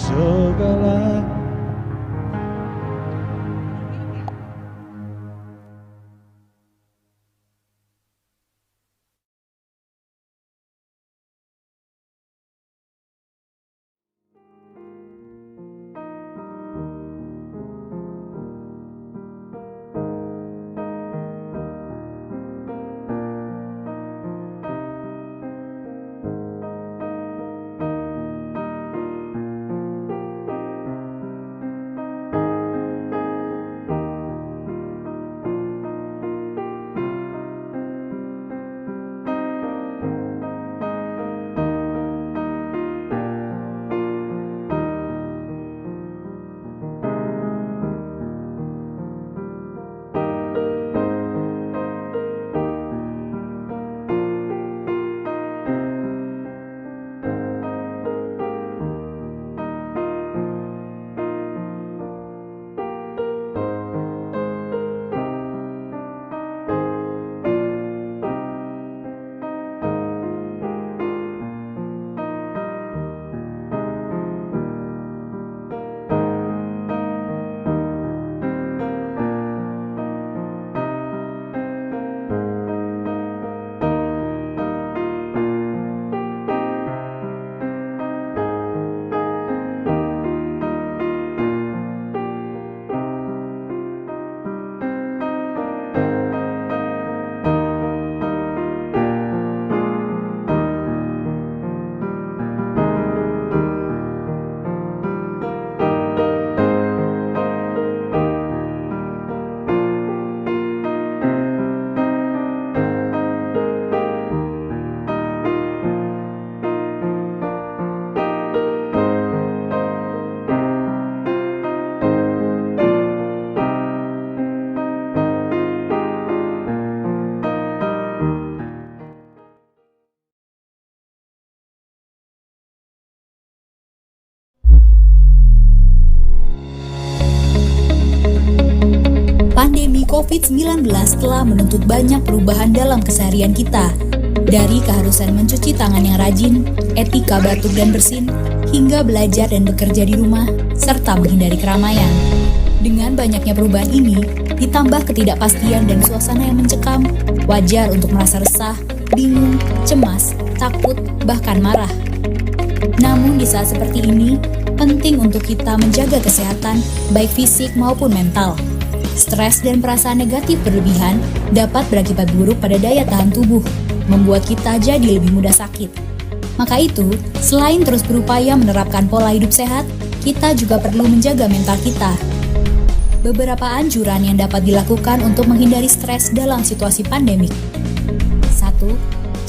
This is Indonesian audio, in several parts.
segala. Pandemi COVID-19 telah menuntut banyak perubahan dalam keseharian kita. Dari keharusan mencuci tangan yang rajin, etika batuk dan bersin, hingga belajar dan bekerja di rumah, serta menghindari keramaian. Dengan banyaknya perubahan ini, ditambah ketidakpastian dan suasana yang mencekam, wajar untuk merasa resah, bingung, cemas, takut, bahkan marah. Namun di saat seperti ini, penting untuk kita menjaga kesehatan, baik fisik maupun mental. Stres dan perasaan negatif berlebihan dapat berakibat buruk pada daya tahan tubuh, membuat kita jadi lebih mudah sakit. Maka itu, selain terus berupaya menerapkan pola hidup sehat, kita juga perlu menjaga mental kita. Beberapa anjuran yang dapat dilakukan untuk menghindari stres dalam situasi pandemik. 1.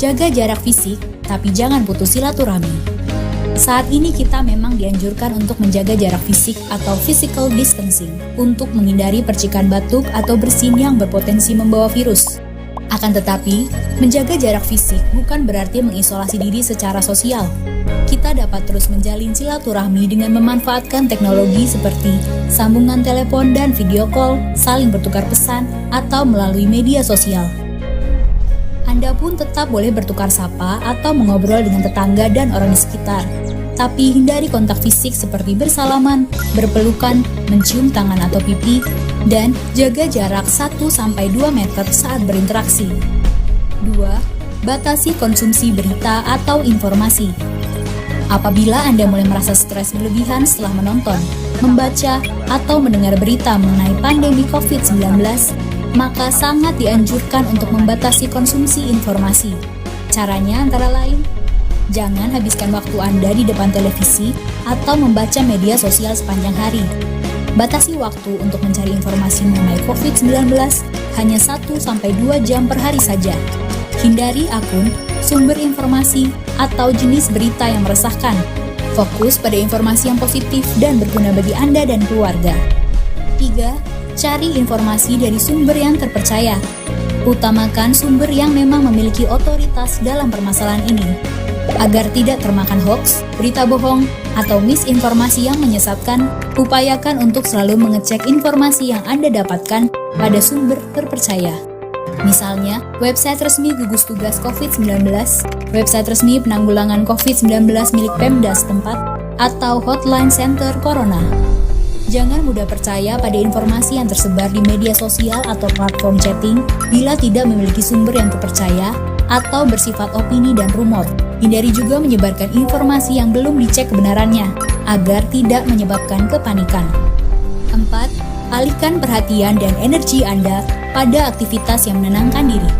Jaga jarak fisik, tapi jangan putus silaturahmi. Saat ini kita memang dianjurkan untuk menjaga jarak fisik atau physical distancing untuk menghindari percikan batuk atau bersin yang berpotensi membawa virus. Akan tetapi, menjaga jarak fisik bukan berarti mengisolasi diri secara sosial. Kita dapat terus menjalin silaturahmi dengan memanfaatkan teknologi seperti sambungan telepon dan video call, saling bertukar pesan, atau melalui media sosial. Anda pun tetap boleh bertukar sapa atau mengobrol dengan tetangga dan orang di sekitar. Tapi hindari kontak fisik seperti bersalaman, berpelukan, mencium tangan atau pipi, dan jaga jarak 1-2 meter saat berinteraksi. 2. Batasi konsumsi berita atau informasi. Apabila Anda mulai merasa stres berlebihan setelah menonton, membaca, atau mendengar berita mengenai pandemi COVID-19, maka sangat dianjurkan untuk membatasi konsumsi informasi. Caranya antara lain, jangan habiskan waktu Anda di depan televisi atau membaca media sosial sepanjang hari. Batasi waktu untuk mencari informasi mengenai COVID-19 hanya 1-2 jam per hari saja. Hindari akun, sumber informasi, atau jenis berita yang meresahkan. Fokus pada informasi yang positif dan berguna bagi Anda dan keluarga. 3. Cari informasi dari sumber yang terpercaya. Utamakan sumber yang memang memiliki otoritas dalam permasalahan ini. Agar tidak termakan hoaks, berita bohong, atau misinformasi yang menyesatkan, upayakan untuk selalu mengecek informasi yang Anda dapatkan pada sumber terpercaya. Misalnya, website resmi gugus tugas COVID-19, website resmi penanggulangan COVID-19 milik Pemda setempat, atau Hotline Center Corona. Jangan mudah percaya pada informasi yang tersebar di media sosial atau platform chatting bila tidak memiliki sumber yang terpercaya atau bersifat opini dan rumor. Hindari juga menyebarkan informasi yang belum dicek kebenarannya, agar tidak menyebabkan kepanikan. 4. Alihkan perhatian dan energi Anda pada aktivitas yang menenangkan diri.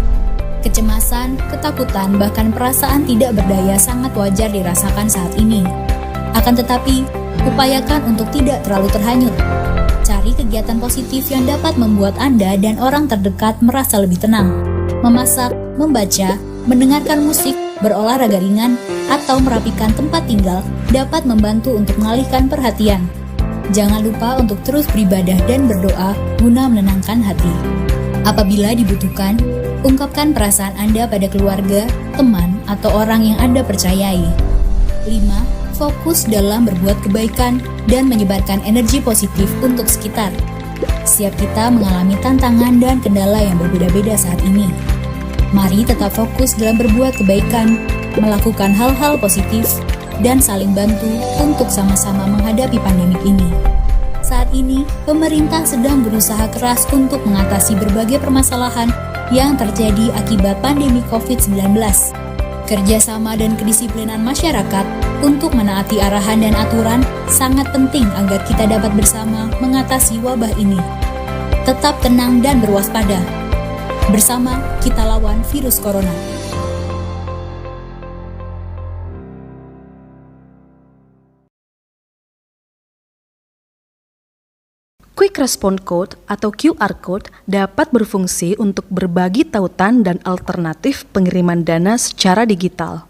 Kecemasan, ketakutan, bahkan perasaan tidak berdaya sangat wajar dirasakan saat ini. Akan tetapi, upayakan untuk tidak terlalu terhanyut. Cari kegiatan positif yang dapat membuat Anda dan orang terdekat merasa lebih tenang. Memasak, membaca, mendengarkan musik, berolahraga ringan, atau merapikan tempat tinggal dapat membantu untuk mengalihkan perhatian. Jangan lupa untuk terus beribadah dan berdoa guna menenangkan hati. Apabila dibutuhkan, ungkapkan perasaan Anda pada keluarga, teman, atau orang yang Anda percayai. 5. Fokus dalam berbuat kebaikan dan menyebarkan energi positif untuk sekitar. Setiap kita mengalami tantangan dan kendala yang berbeda-beda saat ini. Mari tetap fokus dalam berbuat kebaikan, melakukan hal-hal positif, dan saling bantu untuk sama-sama menghadapi pandemik ini. Saat ini, pemerintah sedang berusaha keras untuk mengatasi berbagai permasalahan yang terjadi akibat pandemi COVID-19. Kerjasama dan kedisiplinan masyarakat untuk menaati arahan dan aturan sangat penting agar kita dapat bersama mengatasi wabah ini. Tetap tenang dan berwaspada. Bersama, kita lawan virus corona. Quick Response Code atau QR Code dapat berfungsi untuk berbagi tautan dan alternatif pengiriman dana secara digital.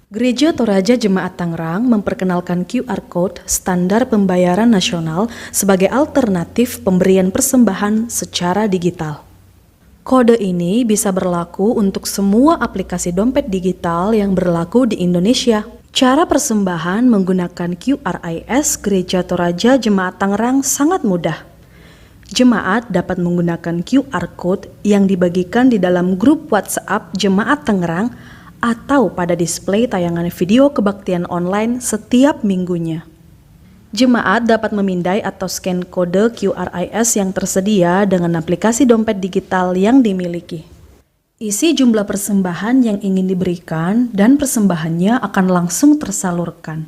Gereja Toraja Jemaat Tangerang memperkenalkan QR Code standar pembayaran nasional sebagai alternatif pemberian persembahan secara digital. Kode ini bisa berlaku untuk semua aplikasi dompet digital yang berlaku di Indonesia. Cara persembahan menggunakan QRIS Gereja Toraja Jemaat Tangerang sangat mudah. Jemaat dapat menggunakan QR Code yang dibagikan di dalam grup WhatsApp Jemaat Tangerang atau pada display tayangan video kebaktian online setiap minggunya. Jemaat dapat memindai atau scan kode QRIS yang tersedia dengan aplikasi dompet digital yang dimiliki. Isi jumlah persembahan yang ingin diberikan dan persembahannya akan langsung tersalurkan.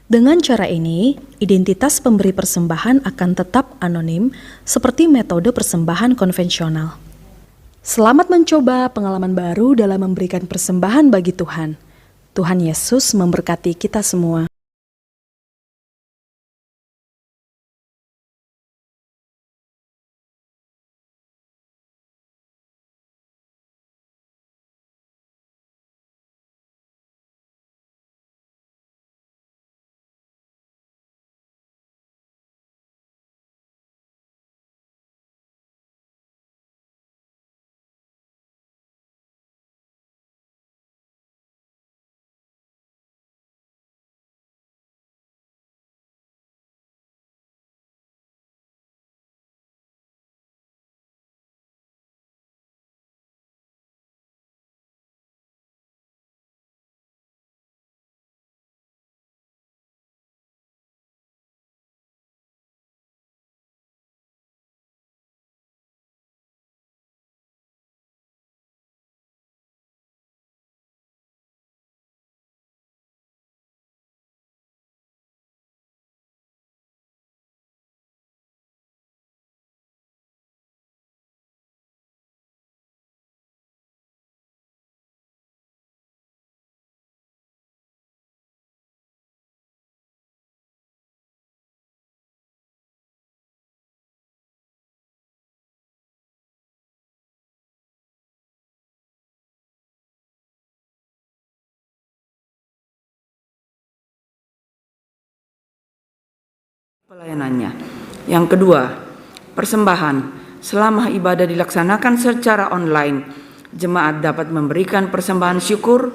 Dengan cara ini, identitas pemberi persembahan akan tetap anonim seperti metode persembahan konvensional. Selamat mencoba pengalaman baru dalam memberikan persembahan bagi Tuhan. Tuhan Yesus memberkati kita semua. Pelayanannya. Yang kedua, persembahan. Selama ibadah dilaksanakan secara online, jemaat dapat memberikan persembahan syukur,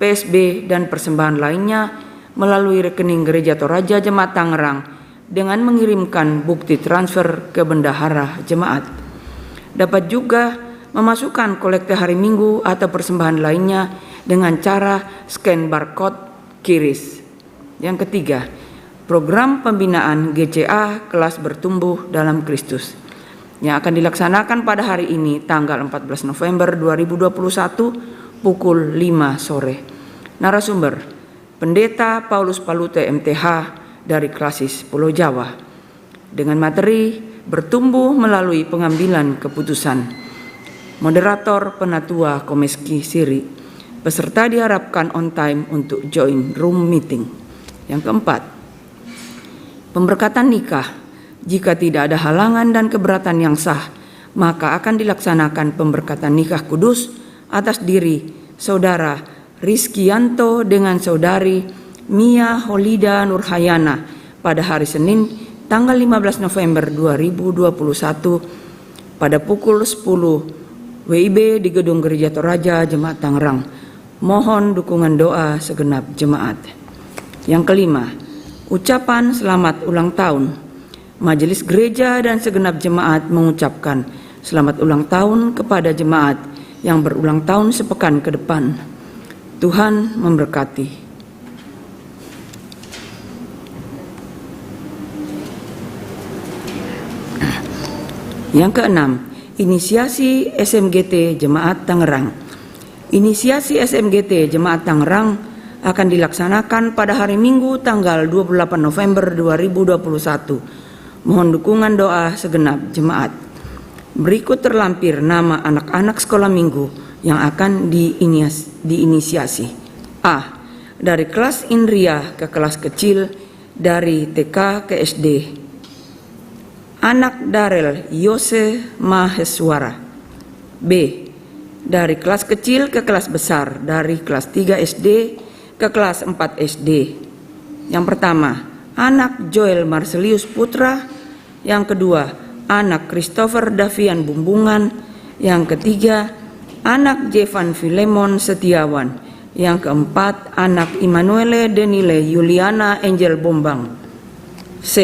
PSB, dan persembahan lainnya melalui rekening Gereja Toraja Jemaat Tangerang dengan mengirimkan bukti transfer ke bendahara jemaat. Dapat juga memasukkan kolekte hari Minggu atau persembahan lainnya dengan cara scan barcode QRIS. Yang ketiga, program pembinaan GCA Kelas Bertumbuh dalam Kristus yang akan dilaksanakan pada hari ini tanggal 14 November 2021 pukul 5 sore. Narasumber, Pendeta Paulus Palute MTH dari Klasis Pulau Jawa dengan materi bertumbuh melalui pengambilan keputusan. Moderator Penatua Komeski Siri. Peserta diharapkan on time untuk join room meeting. Yang keempat, pemberkatan nikah. Jika tidak ada halangan dan keberatan yang sah, maka akan dilaksanakan pemberkatan nikah kudus atas diri Saudara Rizkianto dengan Saudari Mia Holida Nurhayana pada hari Senin tanggal 15 November 2021 pada pukul 10 WIB di Gedung Gereja Toraja Jemaat Tangerang. Mohon dukungan doa segenap jemaat. Yang kelima, ucapan selamat ulang tahun. Majelis Gereja dan segenap jemaat mengucapkan selamat ulang tahun kepada jemaat yang berulang tahun sepekan ke depan. Tuhan memberkati. Yang keenam, inisiasi SMGT Jemaat Tangerang. Inisiasi SMGT Jemaat Tangerang akan dilaksanakan pada hari Minggu tanggal 28 November 2021. Mohon dukungan doa segenap jemaat. Berikut terlampir nama anak-anak sekolah minggu yang akan diinisiasi. A. Dari kelas Indria ke kelas kecil, dari TK ke SD. Anak Darel Yose Maheswara. B. Dari kelas kecil ke kelas besar, dari kelas 3 SD ke kelas 4 SD. Yang pertama, anak Joel Marcelius Putra. Yang kedua, anak Christopher Davian Bumbungan. Yang ketiga, anak Jevan Filemon Setiawan. Yang keempat, anak Immanuele Denile Yuliana Angel Bombang. C.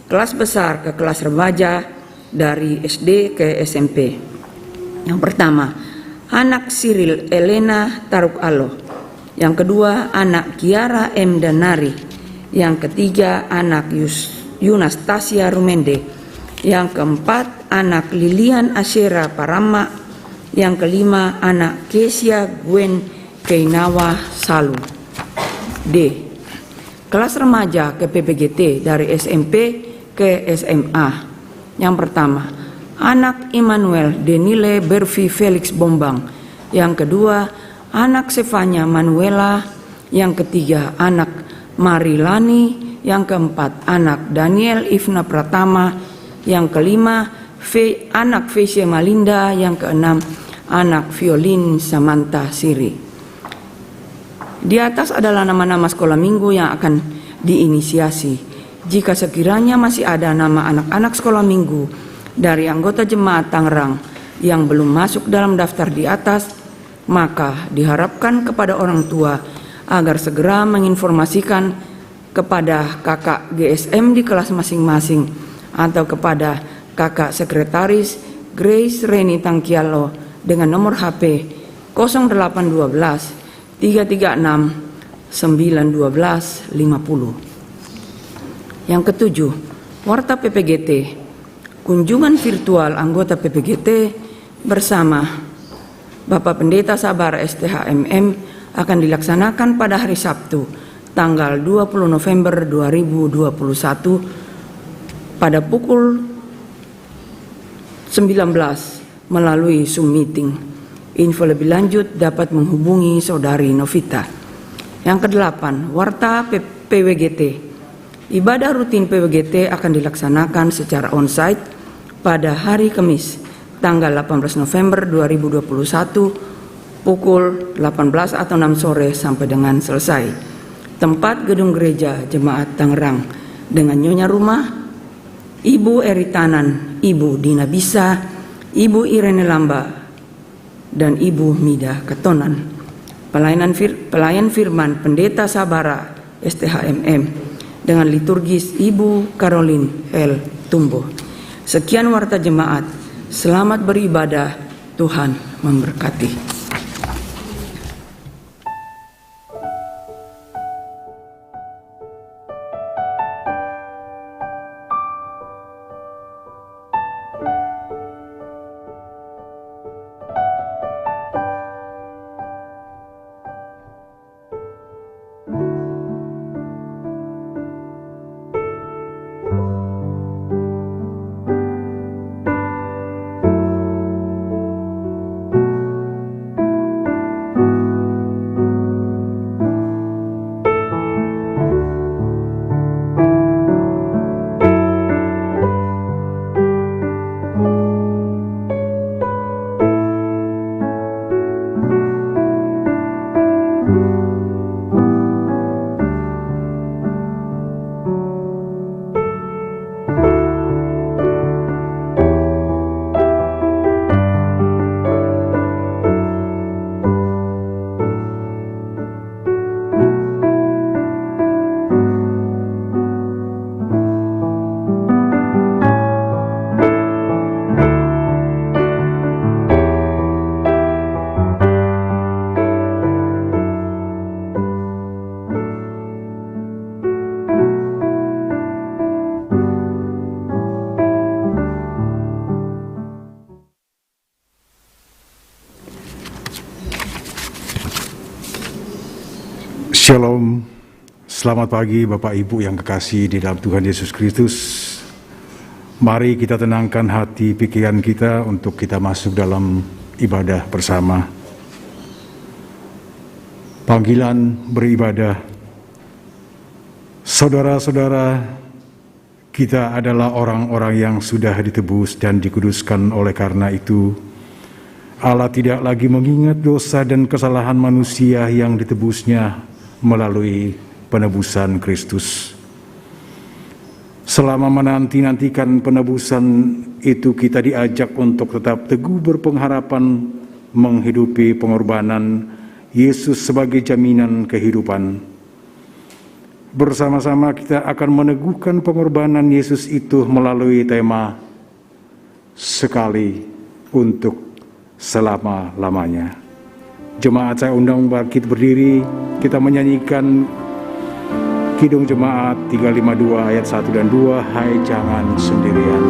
Kelas besar ke kelas remaja, dari SD ke SMP. Yang pertama, anak Cyril Elena Taruk Alo. Yang kedua, anak Kiara M. Danari. Yang ketiga, anak Yunastasia Rumende. Yang keempat, anak Lilian Asyera Parama. Yang kelima, anak Kesia Gwen Keinawa Salu. D. Kelas remaja ke PPGT, dari SMP ke SMA. Yang pertama, anak Immanuel Denile Bervi Felix Bombang. Yang kedua, anak Sevanya Manuela. Yang ketiga, anak Marilani. Yang keempat, anak Daniel Ifna Pratama. Yang kelima, anak Vesya Malinda. Yang keenam, anak Violin Samantha Siri. Di atas adalah nama-nama sekolah minggu yang akan diinisiasi. Jika sekiranya masih ada nama anak-anak sekolah minggu dari anggota jemaat Tangerang yang belum masuk dalam daftar di atas, maka diharapkan kepada orang tua agar segera menginformasikan kepada kakak GSM di kelas masing-masing atau kepada kakak sekretaris Grace Reni Tangkialo dengan nomor HP 0812 336 912 50. Yang ketujuh, Warta PPGT. Kunjungan virtual anggota PPGT bersama Bapak Pendeta Sabar STHMM akan dilaksanakan pada hari Sabtu, tanggal 20 November 2021 pada pukul 19 melalui Zoom meeting. Info lebih lanjut dapat menghubungi Saudari Novita. Yang kedelapan, Warta PWGT. Ibadah rutin PWGT akan dilaksanakan secara onsite pada hari Kamis, tanggal 18 November 2021 pukul 18 atau 6 sore sampai dengan selesai. Tempat Gedung Gereja Jemaat Tangerang dengan Nyonya Rumah, Ibu Eritanan, Ibu Dina Bisa, Ibu Irene Lamba, dan Ibu Mida Ketonan. Pelayan firman Pendeta Sabara STHMM dengan liturgis Ibu Caroline L. Tumbo. Sekian warta jemaat. Selamat beribadah. Tuhan memberkati. Shalom, selamat pagi Bapak Ibu yang kekasih di dalam Tuhan Yesus Kristus. Mari kita tenangkan hati pikiran kita untuk kita masuk dalam ibadah bersama. Panggilan beribadah. Saudara-saudara, kita adalah orang-orang yang sudah ditebus dan dikuduskan. Oleh karena itu, Allah tidak lagi mengingat dosa dan kesalahan manusia yang ditebusnya melalui penebusan Kristus. Selama menanti-nantikan penebusan itu, kita diajak untuk tetap teguh berpengharapan menghidupi pengorbanan Yesus sebagai jaminan kehidupan. Bersama-sama kita akan meneguhkan pengorbanan Yesus itu melalui tema sekali untuk selama-lamanya. Jemaat, saya undang bangkit berdiri, kita menyanyikan Kidung Jemaat 352 ayat 1 dan 2, Hai jangan sendirian.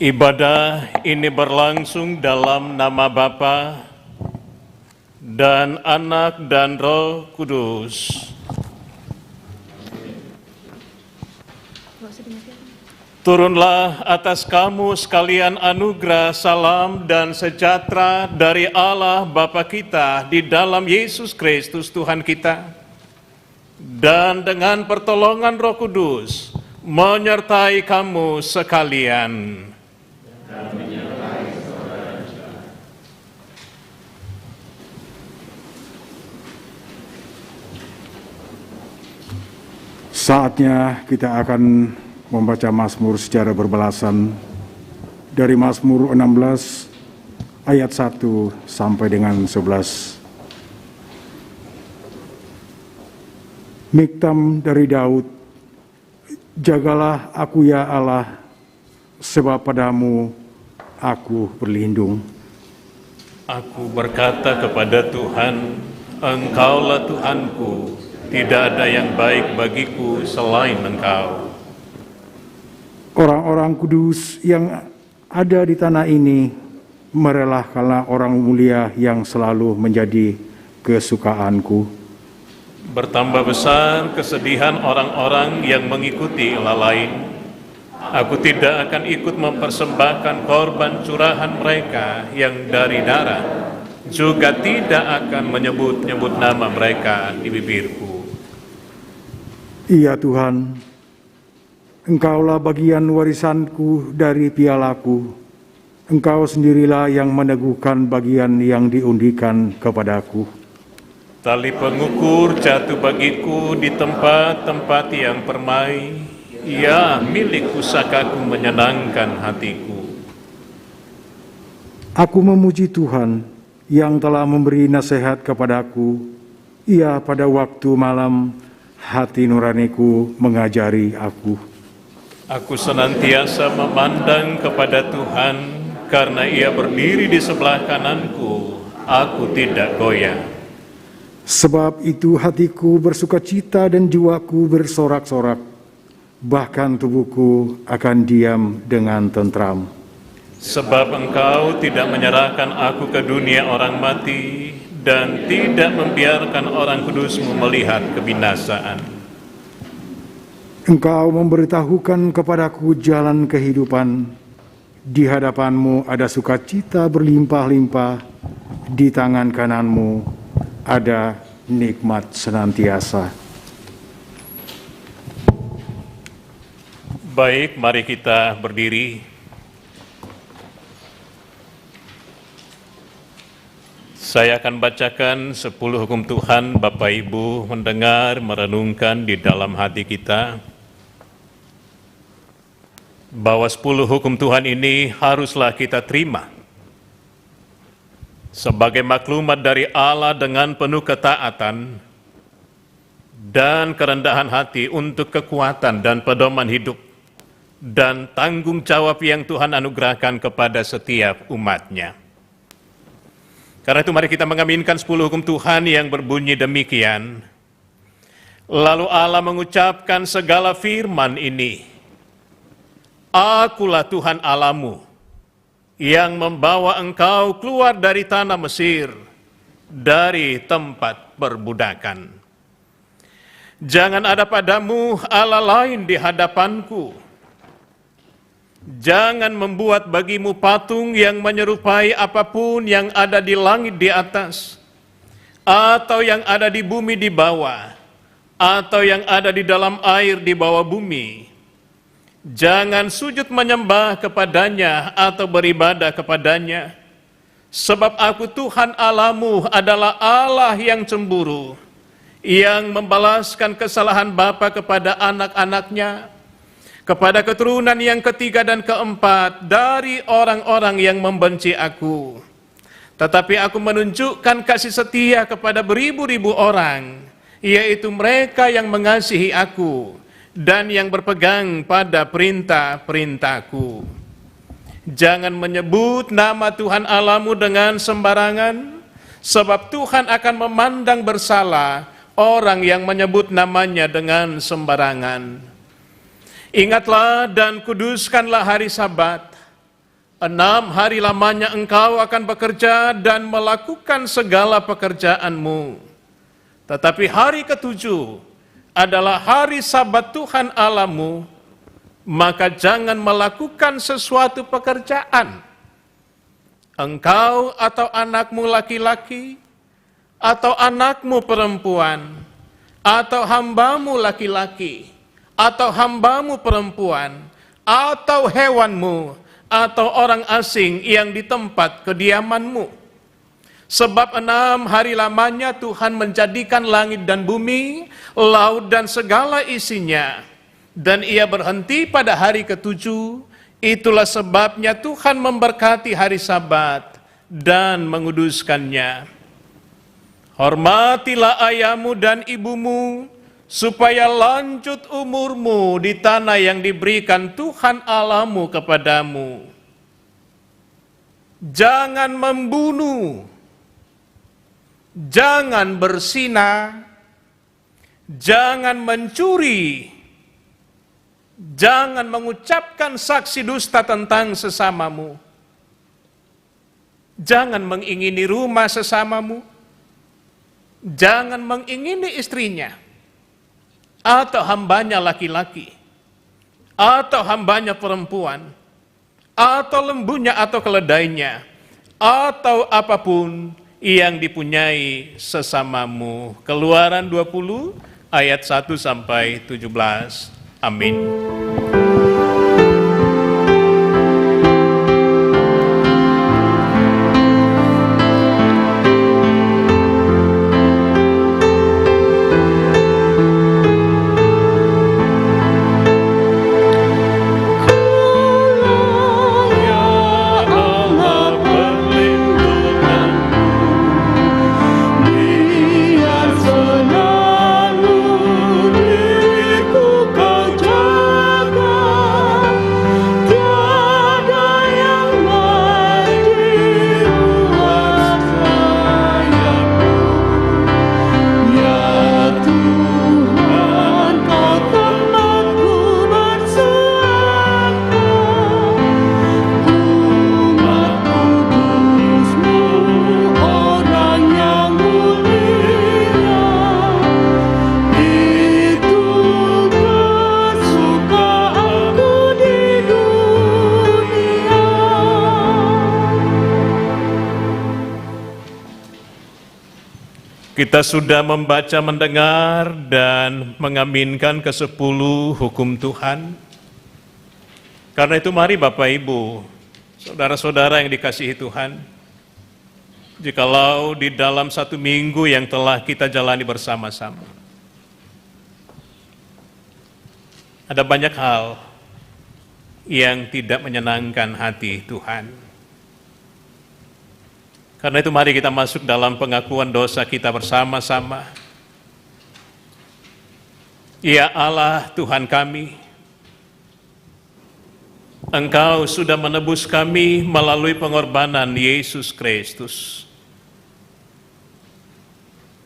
Ibadah ini berlangsung dalam nama Bapa dan Anak dan Roh Kudus. Turunlah atas kamu sekalian anugerah, salam dan sejahtera dari Allah Bapa kita di dalam Yesus Kristus Tuhan kita. Dan dengan pertolongan Roh Kudus menyertai kamu sekalian. Saatnya kita akan membaca Mazmur secara berbalasan dari Mazmur 16 ayat 1 sampai dengan 11. Miktam dari Daud, jagalah aku ya Allah, sebab padamu aku berlindung. Aku berkata kepada Tuhan, Engkaulah Tuhanku, tidak ada yang baik bagiku selain Engkau. Orang-orang kudus yang ada di tanah ini merelahkanlah orang mulia yang selalu menjadi kesukaanku. Bertambah besar kesedihan orang-orang yang mengikuti Allah lain. Aku tidak akan ikut mempersembahkan korban curahan mereka yang dari darah, juga tidak akan menyebut-nyebut nama mereka di bibirku. Iya Tuhan, Engkaulah bagian warisanku dari pialaku. Engkau sendirilah yang meneguhkan bagian yang diundikan kepadaku. Tali pengukur jatuh bagiku di tempat-tempat yang permai. Ya, milik pusakaku menyenangkan hatiku. Aku memuji Tuhan yang telah memberi nasihat kepadaku. Ia pada waktu malam hati nuraniku mengajari aku. Aku senantiasa memandang kepada Tuhan, karena Ia berdiri di sebelah kananku, aku tidak goyah. Sebab itu hatiku bersukacita dan jiwaku bersorak-sorak, bahkan tubuhku akan diam dengan tentram. Sebab Engkau tidak menyerahkan aku ke dunia orang mati, dan tidak membiarkan orang kudus-Mu melihat kebinasaan. Engkau memberitahukan kepadaku jalan kehidupan. Di hadapan-Mu ada sukacita berlimpah-limpah, di tangan kanan-Mu ada nikmat senantiasa. Baik, mari kita berdiri. Saya akan bacakan 10 hukum Tuhan. Bapak Ibu mendengar, merenungkan di dalam hati kita bahwa 10 hukum Tuhan ini haruslah kita terima sebagai maklumat dari Allah dengan penuh ketaatan dan kerendahan hati untuk kekuatan dan pedoman hidup dan tanggung jawab yang Tuhan anugerahkan kepada setiap umat-Nya. Karena itu mari kita mengaminkan 10 hukum Tuhan yang berbunyi demikian. Lalu Allah mengucapkan segala firman ini. Akulah Tuhan Allahmu yang membawa engkau keluar dari tanah Mesir, dari tempat perbudakan. Jangan ada padamu Allah lain di hadapanku. Jangan membuat bagimu patung yang menyerupai apapun yang ada di langit di atas, atau yang ada di bumi di bawah, atau yang ada di dalam air di bawah bumi. Jangan sujud menyembah kepadanya atau beribadah kepadanya, sebab aku Tuhan Allahmu adalah Allah yang cemburu, yang membalaskan kesalahan bapa kepada anak-anaknya, kepada keturunan yang ketiga dan keempat dari orang-orang yang membenci aku. Tetapi aku menunjukkan kasih setia kepada beribu-ribu orang, yaitu mereka yang mengasihi aku dan yang berpegang pada perintah-perintahku. Jangan menyebut nama Tuhan Allahmu dengan sembarangan, sebab Tuhan akan memandang bersalah orang yang menyebut namanya dengan sembarangan. Ingatlah dan kuduskanlah hari Sabat. 6 hari lamanya engkau akan bekerja dan melakukan segala pekerjaanmu. Tetapi hari ke-7 adalah hari Sabat Tuhan Allahmu, maka jangan melakukan sesuatu pekerjaan. Engkau atau anakmu laki-laki, atau anakmu perempuan, atau hambamu laki-laki, atau hambamu perempuan, atau hewanmu, atau orang asing yang di tempat kediamanmu. Sebab 6 hari lamanya Tuhan menjadikan langit dan bumi, laut dan segala isinya. Dan Ia berhenti pada hari ke-7. Itulah sebabnya Tuhan memberkati hari Sabat dan menguduskannya. Hormatilah ayahmu dan ibumu, supaya lanjut umurmu di tanah yang diberikan Tuhan Allahmu kepadamu. Jangan membunuh, jangan berzina, jangan mencuri, jangan mengucapkan saksi dusta tentang sesamamu, jangan mengingini rumah sesamamu, jangan mengingini istrinya, atau hambanya laki-laki, atau hambanya perempuan, atau lembunya atau keledainya, atau apapun yang dipunyai sesamamu. Keluaran 20 ayat 1 sampai 17. Amin. Kita sudah membaca, mendengar, dan mengaminkan ke-10 hukum Tuhan. Karena itu mari Bapak Ibu, saudara-saudara yang dikasihi Tuhan, jikalau di dalam 1 minggu yang telah kita jalani bersama-sama, ada banyak hal yang tidak menyenangkan hati Tuhan. Karena itu mari kita masuk dalam pengakuan dosa kita bersama-sama. Ya Allah Tuhan kami, Engkau sudah menebus kami melalui pengorbanan Yesus Kristus.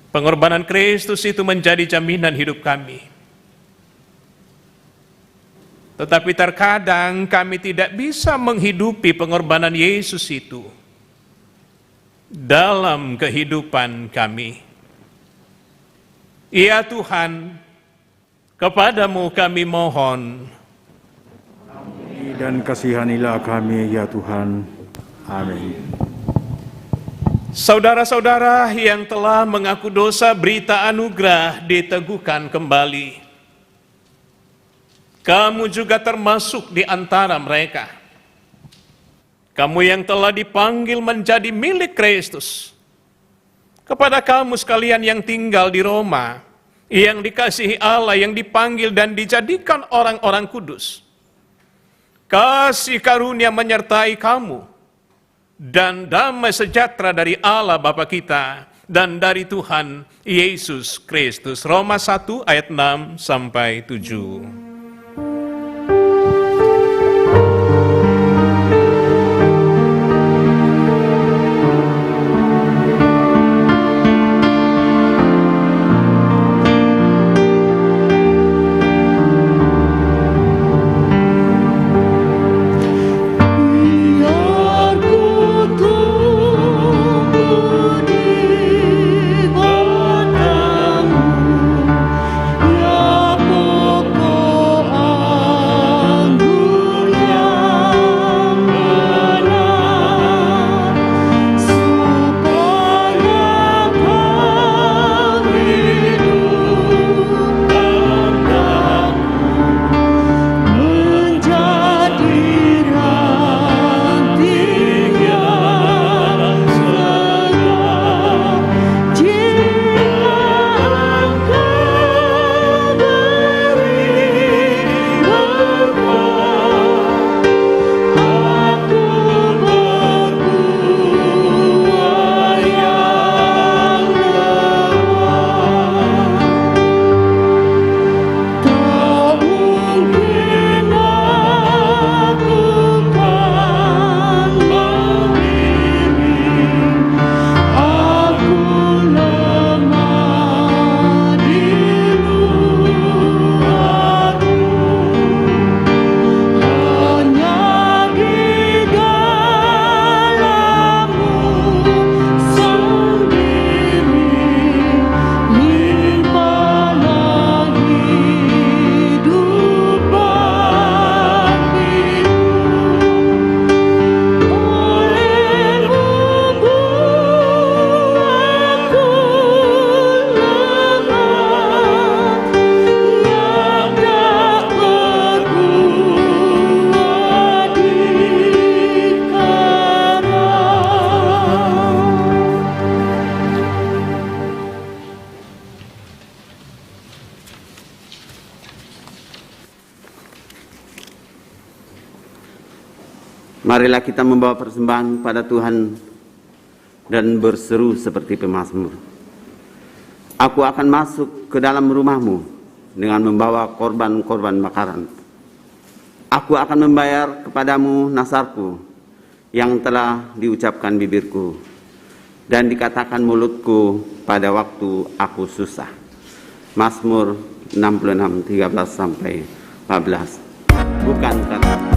Pengorbanan Kristus itu menjadi jaminan hidup kami. Tetapi terkadang kami tidak bisa menghidupi pengorbanan Yesus itu dalam kehidupan kami. Ya Tuhan, kepadamu kami mohon, dan kasihanilah kami ya Tuhan. Amin. Saudara-saudara yang telah mengaku dosa, berita anugerah diteguhkan kembali. Kamu juga termasuk di antara mereka. Kamu yang telah dipanggil menjadi milik Kristus. Kepada kamu sekalian yang tinggal di Roma, yang dikasihi Allah, yang dipanggil dan dijadikan orang-orang kudus, kasih karunia menyertai kamu, dan damai sejahtera dari Allah Bapa kita dan dari Tuhan Yesus Kristus. Roma 1 ayat 6 sampai 7. Marilah kita membawa persembahan pada Tuhan dan berseru seperti pemazmur. Aku akan masuk ke dalam rumahmu dengan membawa korban-korban bakaran. Aku akan membayar kepadamu nasarku yang telah diucapkan bibirku dan dikatakan mulutku pada waktu aku susah. Mazmur 66, 13 sampai 14. Bukan karena bukan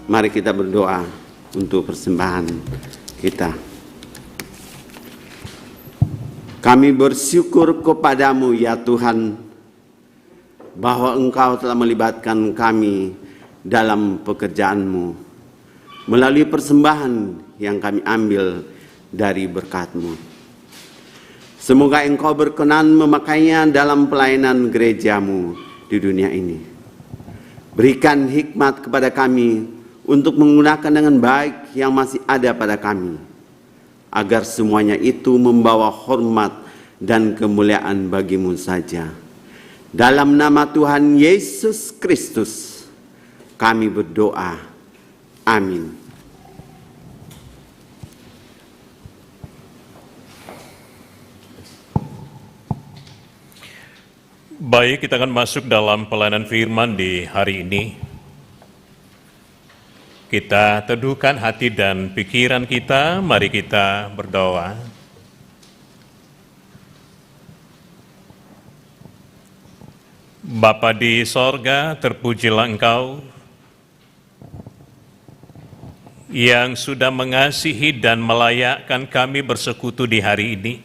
Mari kita berdoa untuk persembahan kita. Kami bersyukur kepadamu ya Tuhan, bahwa Engkau telah melibatkan kami dalam pekerjaan-Mu melalui persembahan yang kami ambil dari berkat-Mu. Semoga Engkau berkenan memakainya dalam pelayanan gereja-Mu di dunia ini. Berikan hikmat kepada kami untuk menggunakan dengan baik yang masih ada pada kami, agar semuanya itu membawa hormat dan kemuliaan bagi-Mu saja. Dalam nama Tuhan Yesus Kristus, kami berdoa. Amin. Baik, kita akan masuk dalam pelayanan firman di hari ini. Kita teduhkan hati dan pikiran kita, mari kita berdoa. Bapa di sorga, terpujilah Engkau yang sudah mengasihi dan melayakkan kami bersekutu di hari ini.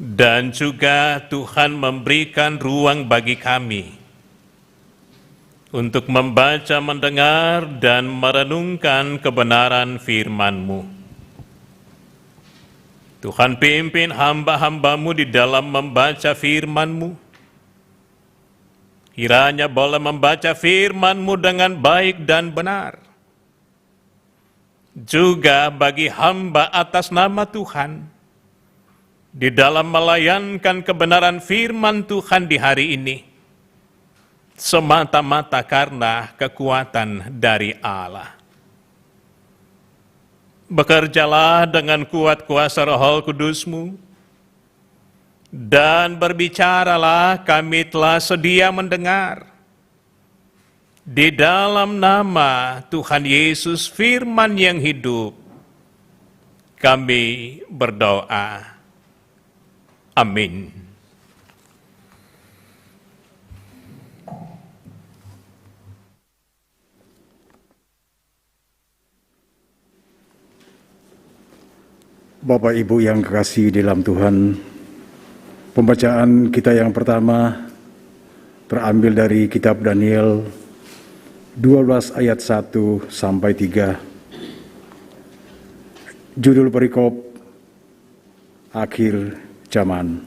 Dan juga Tuhan memberikan ruang bagi kami untuk membaca, mendengar, dan merenungkan kebenaran firman-Mu. Tuhan pimpin hamba-hamba-Mu di dalam membaca firman-Mu. Kiranya boleh membaca firman-Mu dengan baik dan benar. Juga bagi hamba atas nama Tuhan, di dalam melayankan kebenaran firman Tuhan di hari ini, semata-mata karena kekuatan dari Allah. Bekerjalah dengan kuat kuasa Roh Kudus-Mu, dan berbicaralah, kami telah sedia mendengar. Di dalam nama Tuhan Yesus firman yang hidup, kami berdoa. Amin. Bapak Ibu yang kekasih dalam Tuhan, pembacaan kita yang pertama terambil dari kitab Daniel 12 ayat 1 sampai 3. Judul perikop, Akhir Zaman.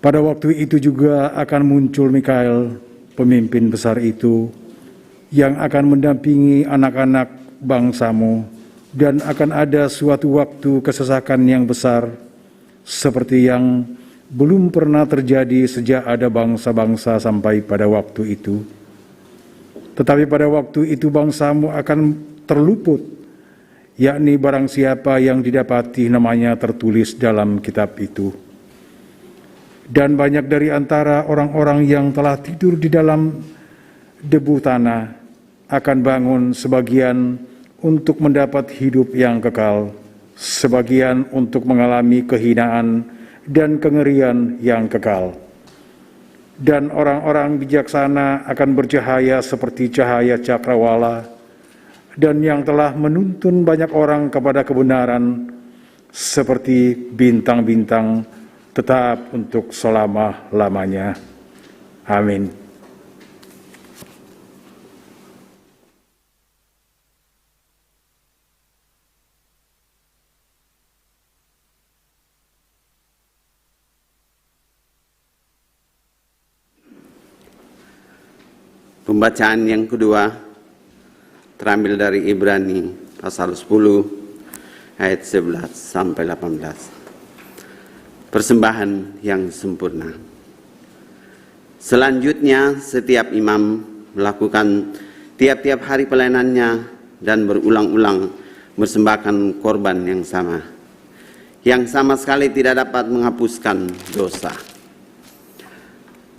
Pada waktu itu juga akan muncul Mikael, pemimpin besar itu, yang akan mendampingi anak-anak bangsamu, dan akan ada suatu waktu kesesakan yang besar, seperti yang belum pernah terjadi sejak ada bangsa-bangsa sampai pada waktu itu. Tetapi pada waktu itu bangsamu akan terluput, yakni barang siapa yang didapati namanya tertulis dalam kitab itu. Dan banyak dari antara orang-orang yang telah tidur di dalam debu tanah akan bangun, sebagian untuk mendapat hidup yang kekal, sebagian untuk mengalami kehinaan dan kengerian yang kekal. Dan orang-orang bijaksana akan bercahaya seperti cahaya cakrawala, dan yang telah menuntun banyak orang kepada kebenaran seperti bintang-bintang tetap untuk selama-lamanya. Amin. Pembacaan yang kedua terambil dari Ibrani pasal 10 ayat 11 sampai 18. Persembahan yang sempurna. Selanjutnya setiap imam melakukan tiap-tiap hari pelayanannya dan berulang-ulang mempersembahkan korban yang sama sekali tidak dapat menghapuskan dosa.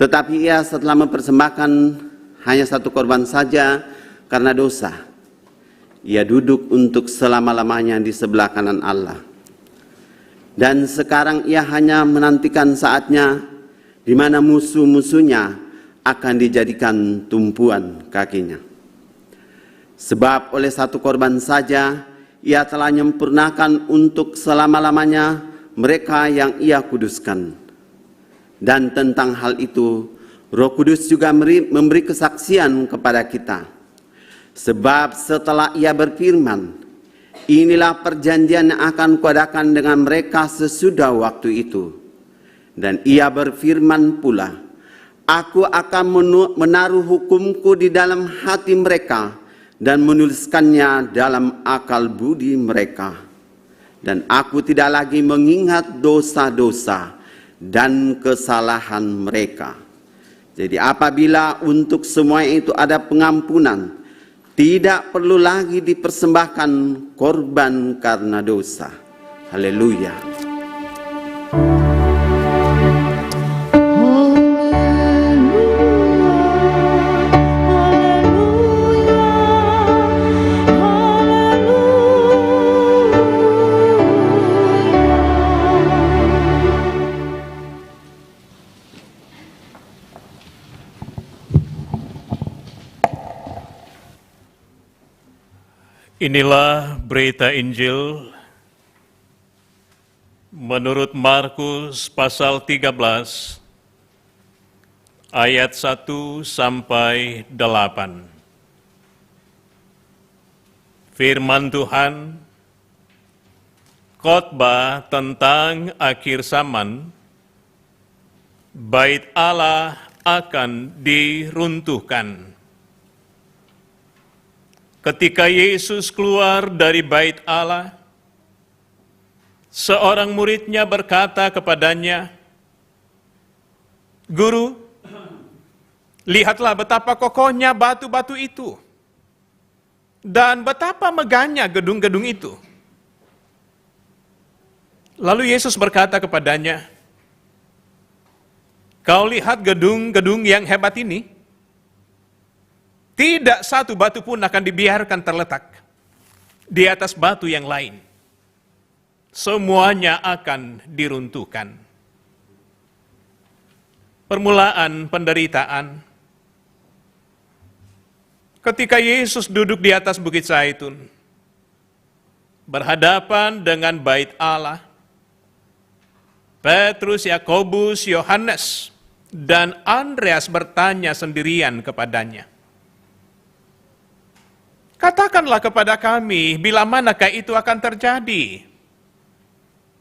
Tetapi ia setelah mempersembahkan hanya satu korban saja karena dosa, ia duduk untuk selama-lamanya di sebelah kanan Allah. Dan sekarang ia hanya menantikan saatnya di mana musuh-musuhnya akan dijadikan tumpuan kakinya. Sebab oleh satu korban saja, ia telah menyempurnakan untuk selama-lamanya mereka yang ia kuduskan. Dan tentang hal itu, Roh Kudus juga memberi kesaksian kepada kita. Sebab setelah ia berfirman, inilah perjanjian yang akan kuadakan dengan mereka sesudah waktu itu. Dan ia berfirman pula, aku akan menaruh hukumku di dalam hati mereka dan menuliskannya dalam akal budi mereka. Dan aku tidak lagi mengingat dosa-dosa dan kesalahan mereka. Jadi apabila untuk semua itu ada pengampunan, tidak perlu lagi dipersembahkan korban karena dosa. Haleluya. Inilah berita Injil menurut Markus pasal 13 ayat 1 sampai 8. Firman Tuhan, khotbah tentang akhir zaman, bait Allah akan diruntuhkan. Ketika Yesus keluar dari bait Allah, seorang muridnya berkata kepadanya, Guru, lihatlah betapa kokohnya batu-batu itu, dan betapa megahnya gedung-gedung itu. Lalu Yesus berkata kepadanya, kau lihat gedung-gedung yang hebat ini? Tidak satu batu pun akan dibiarkan terletak di atas batu yang lain. Semuanya akan diruntuhkan. Permulaan penderitaan. Ketika Yesus duduk di atas Bukit Zaitun, berhadapan dengan bait Allah, Petrus, Yakobus, Yohanes, dan Andreas bertanya sendirian kepadanya, katakanlah kepada kami, bila manakah itu akan terjadi?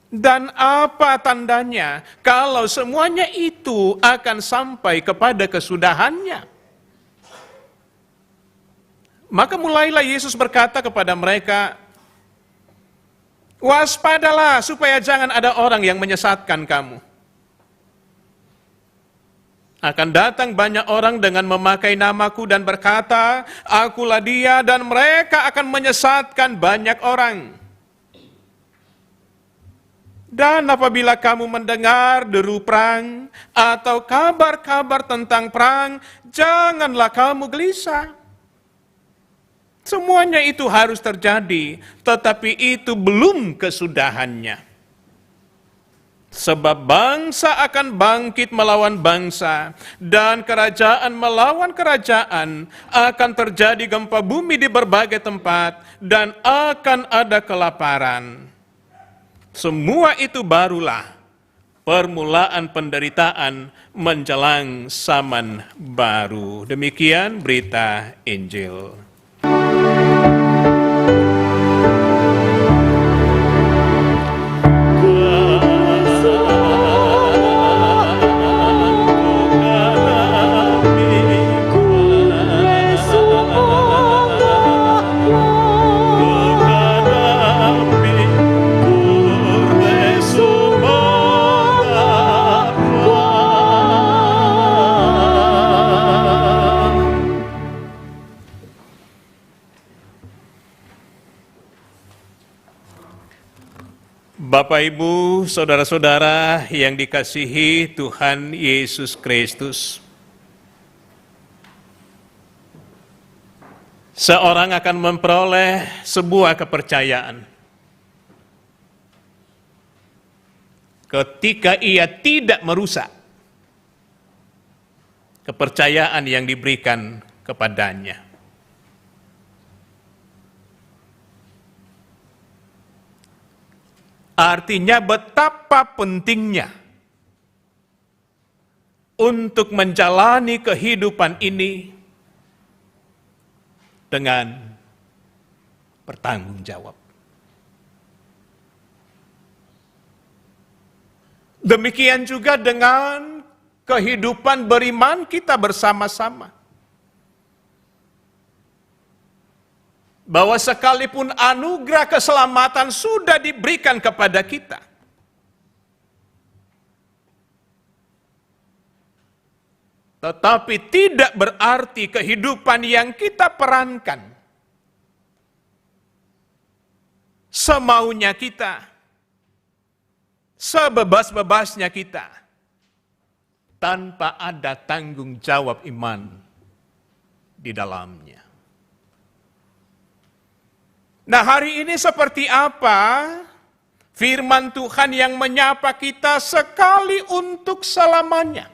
Dan apa tandanya kalau semuanya itu akan sampai kepada kesudahannya? Maka mulailah Yesus berkata kepada mereka, waspadalah supaya jangan ada orang yang menyesatkan kamu. Akan datang banyak orang dengan memakai namaku dan berkata, akulah dia, dan mereka akan menyesatkan banyak orang. Dan apabila kamu mendengar deru perang atau kabar-kabar tentang perang, janganlah kamu gelisah. Semuanya itu harus terjadi, tetapi itu belum kesudahannya. Sebab bangsa akan bangkit melawan bangsa, dan kerajaan melawan kerajaan, akan terjadi gempa bumi di berbagai tempat, dan akan ada kelaparan. Semua itu barulah permulaan penderitaan menjelang zaman baru. Demikian berita Injil. Bapak, Ibu, saudara-saudara yang dikasihi Tuhan Yesus Kristus. Seorang akan memperoleh sebuah kepercayaan ketika ia tidak merusak kepercayaan yang diberikan kepadanya. Artinya betapa pentingnya untuk menjalani kehidupan ini dengan bertanggung jawab. Demikian juga dengan kehidupan beriman kita bersama-sama. Bahwa sekalipun anugerah keselamatan sudah diberikan kepada kita, tetapi tidak berarti kehidupan yang kita perankan semaunya kita, sebebas-bebasnya kita, tanpa ada tanggung jawab iman di dalamnya. Nah, hari ini seperti apa firman Tuhan yang menyapa kita sekali untuk selamanya,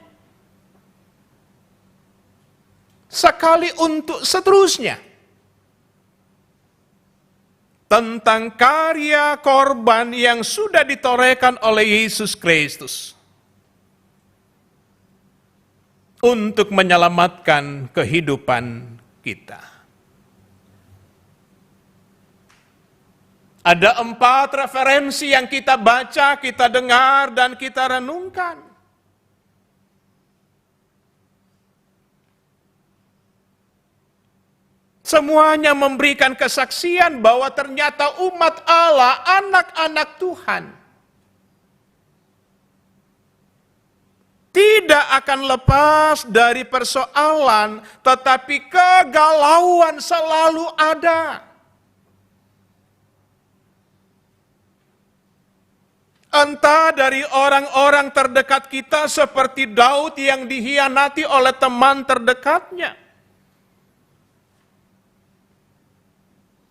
sekali untuk seterusnya, tentang karya korban yang sudah ditorehkan oleh Yesus Kristus untuk menyelamatkan kehidupan kita. Ada 4 referensi yang kita baca, kita dengar, dan kita renungkan. Semuanya memberikan kesaksian bahwa ternyata umat Allah, anak-anak Tuhan, tidak akan lepas dari persoalan, tetapi kegalauan selalu ada. Entah dari orang-orang terdekat kita seperti Daud yang dikhianati oleh teman terdekatnya.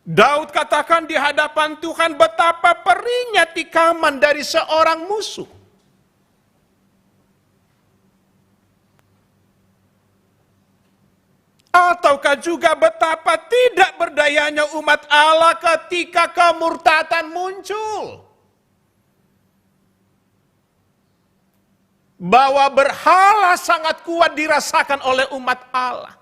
Daud katakan di hadapan Tuhan betapa perihnya tikaman dari seorang musuh. Ataukah juga betapa tidak berdayanya umat Allah ketika kemurtatan muncul. Bahwa berhala sangat kuat dirasakan oleh umat Allah.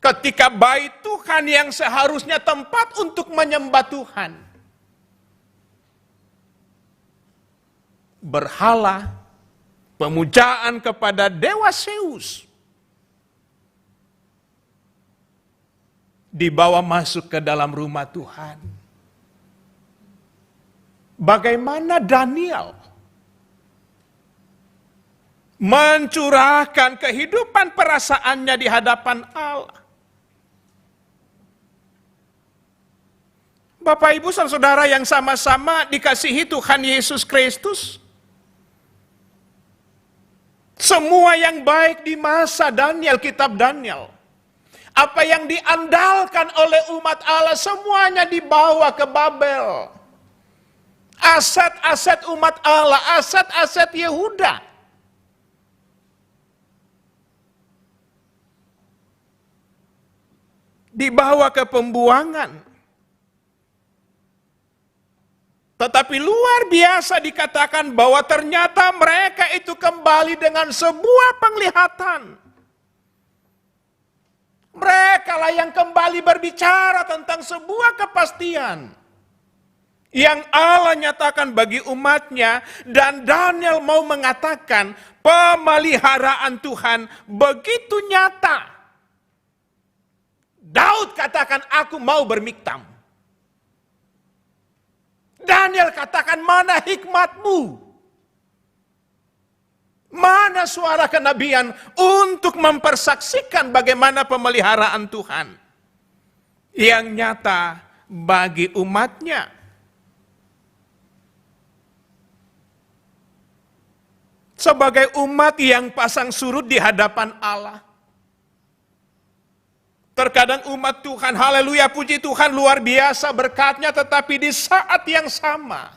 Ketika bait Tuhan yang seharusnya tempat untuk menyembah Tuhan, berhala, pemujaan kepada dewa Zeus, dibawa masuk ke dalam rumah Tuhan. Bagaimana Daniel mencurahkan kehidupan perasaannya di hadapan Allah. Bapak, Ibu, dan Saudara yang sama-sama dikasihi Tuhan Yesus Kristus, semua yang baik di masa Daniel, kitab Daniel, apa yang diandalkan oleh umat Allah, semuanya dibawa ke Babel. Aset-aset umat Allah, aset-aset Yehuda, dibawa ke pembuangan. Tetapi luar biasa dikatakan bahwa ternyata mereka itu kembali dengan sebuah penglihatan. Mereka lah yang kembali berbicara tentang sebuah kepastian yang Allah nyatakan bagi umatnya, dan Daniel mau mengatakan pemeliharaan Tuhan begitu nyata. Daud katakan, aku mau bermiktam. Daniel katakan, mana hikmatmu? Mana suara kenabian untuk mempersaksikan bagaimana pemeliharaan Tuhan yang nyata bagi umatnya? Sebagai umat yang pasang surut di hadapan Allah, terkadang umat Tuhan, haleluya, puji Tuhan, luar biasa berkatnya, tetapi di saat yang sama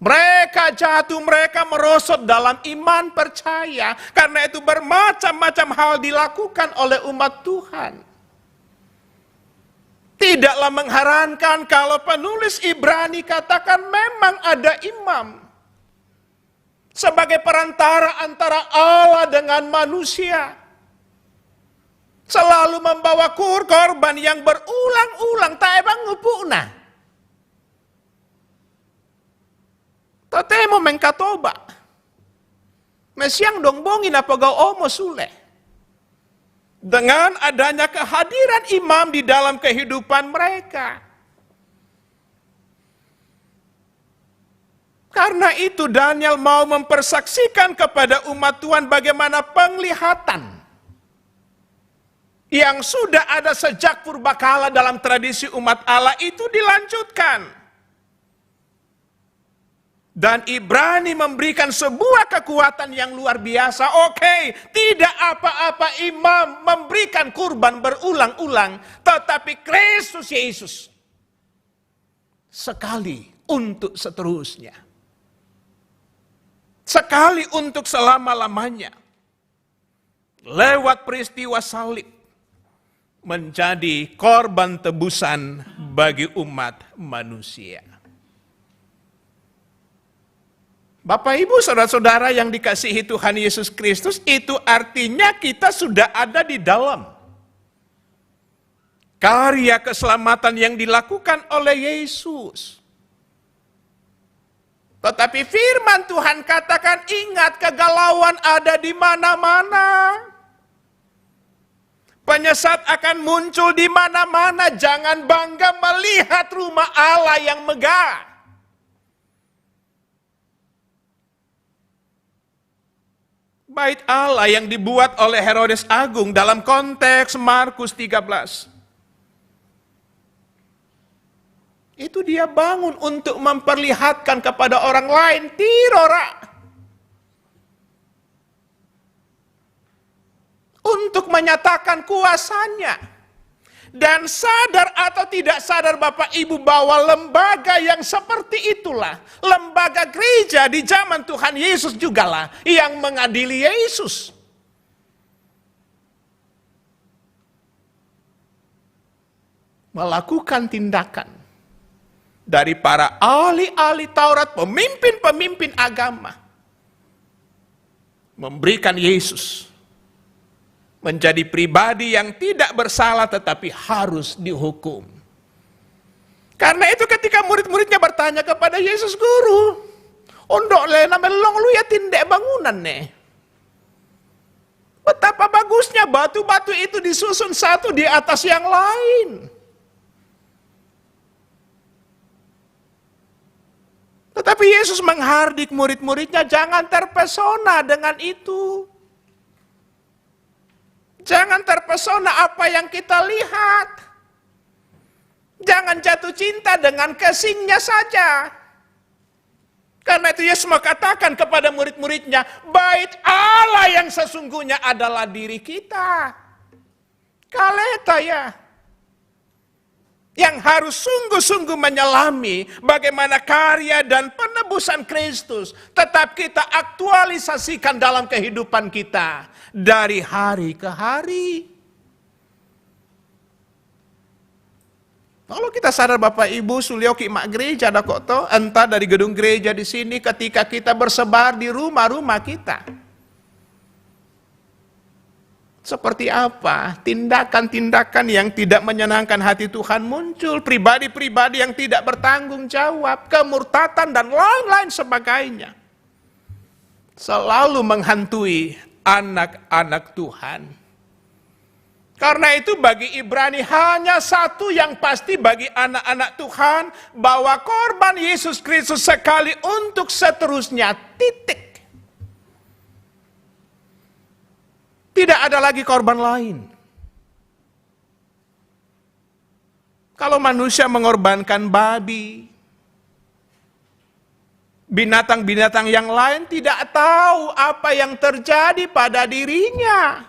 Mereka jatuh, mereka merosot dalam iman percaya. Karena itu bermacam-macam hal dilakukan oleh umat Tuhan. Tidaklah mengherankan kalau penulis Ibrani katakan memang ada imam sebagai perantara antara Allah dengan manusia. Selalu membawa korban yang berulang-ulang tak ebang ngupuna. Tatemo mengkatoba. Mesiang dong bongin apa gau omo sule. Dengan adanya kehadiran imam di dalam kehidupan mereka. Karena itu Daniel mau mempersaksikan kepada umat Tuhan bagaimana penglihatan yang sudah ada sejak purbakala dalam tradisi umat Allah itu dilanjutkan. Dan Ibrani memberikan sebuah kekuatan yang luar biasa. Oke, tidak apa-apa imam memberikan kurban berulang-ulang. Tetapi Kristus Yesus sekali untuk seterusnya. Sekali untuk selama-lamanya. Lewat peristiwa salib. Menjadi korban tebusan bagi umat manusia. Bapak Ibu saudara-saudara yang dikasihi Tuhan Yesus Kristus, itu artinya kita sudah ada di dalam karya keselamatan yang dilakukan oleh Yesus. Tetapi firman Tuhan katakan, ingat kegalauan ada di mana-mana. Penyesat akan muncul di mana-mana. Jangan bangga melihat rumah Allah yang megah. Bait Allah yang dibuat oleh Herodes Agung dalam konteks Markus 13. Itu dia bangun untuk memperlihatkan kepada orang lain, tirora. Untuk menyatakan kuasanya. Dan sadar atau tidak sadar Bapak Ibu bahwa lembaga yang seperti itulah, lembaga gereja di zaman Tuhan Yesus jugalah yang mengadili Yesus. Melakukan tindakan dari para ahli-ahli Taurat, pemimpin-pemimpin agama. Memberikan Yesus menjadi pribadi yang tidak bersalah tetapi harus dihukum. Karena itu ketika murid-muridnya bertanya kepada Yesus, Guru, ondok lena melong lu ya tindek bangunan nih. Betapa bagusnya batu-batu itu disusun satu di atas yang lain. Tetapi Yesus menghardik murid-muridnya, jangan terpesona dengan itu. Jangan terpesona apa yang kita lihat. Jangan jatuh cinta dengan casingnya saja. Karena itu Yesus mengatakan kepada murid-muridnya, bait Allah yang sesungguhnya adalah diri kita. Kaleta ya. Yang harus sungguh-sungguh menyelami bagaimana karya dan penebusan Kristus tetap kita aktualisasikan dalam kehidupan kita dari hari ke hari. Kalau kita sadar Bapak Ibu, sulioki mak gereja ada kok toh, entah dari gedung gereja di sini ketika kita bersebar di rumah-rumah kita. Seperti apa tindakan-tindakan yang tidak menyenangkan hati Tuhan muncul, pribadi-pribadi yang tidak bertanggung jawab, kemurtatan dan lain-lain sebagainya. Selalu menghantui anak-anak Tuhan. Karena itu bagi Ibrani hanya satu yang pasti bagi anak-anak Tuhan, bahwa korban Yesus Kristus sekali untuk seterusnya, titik. Tidak ada lagi korban lain. Kalau manusia mengorbankan babi, binatang-binatang yang lain tidak tahu apa yang terjadi pada dirinya.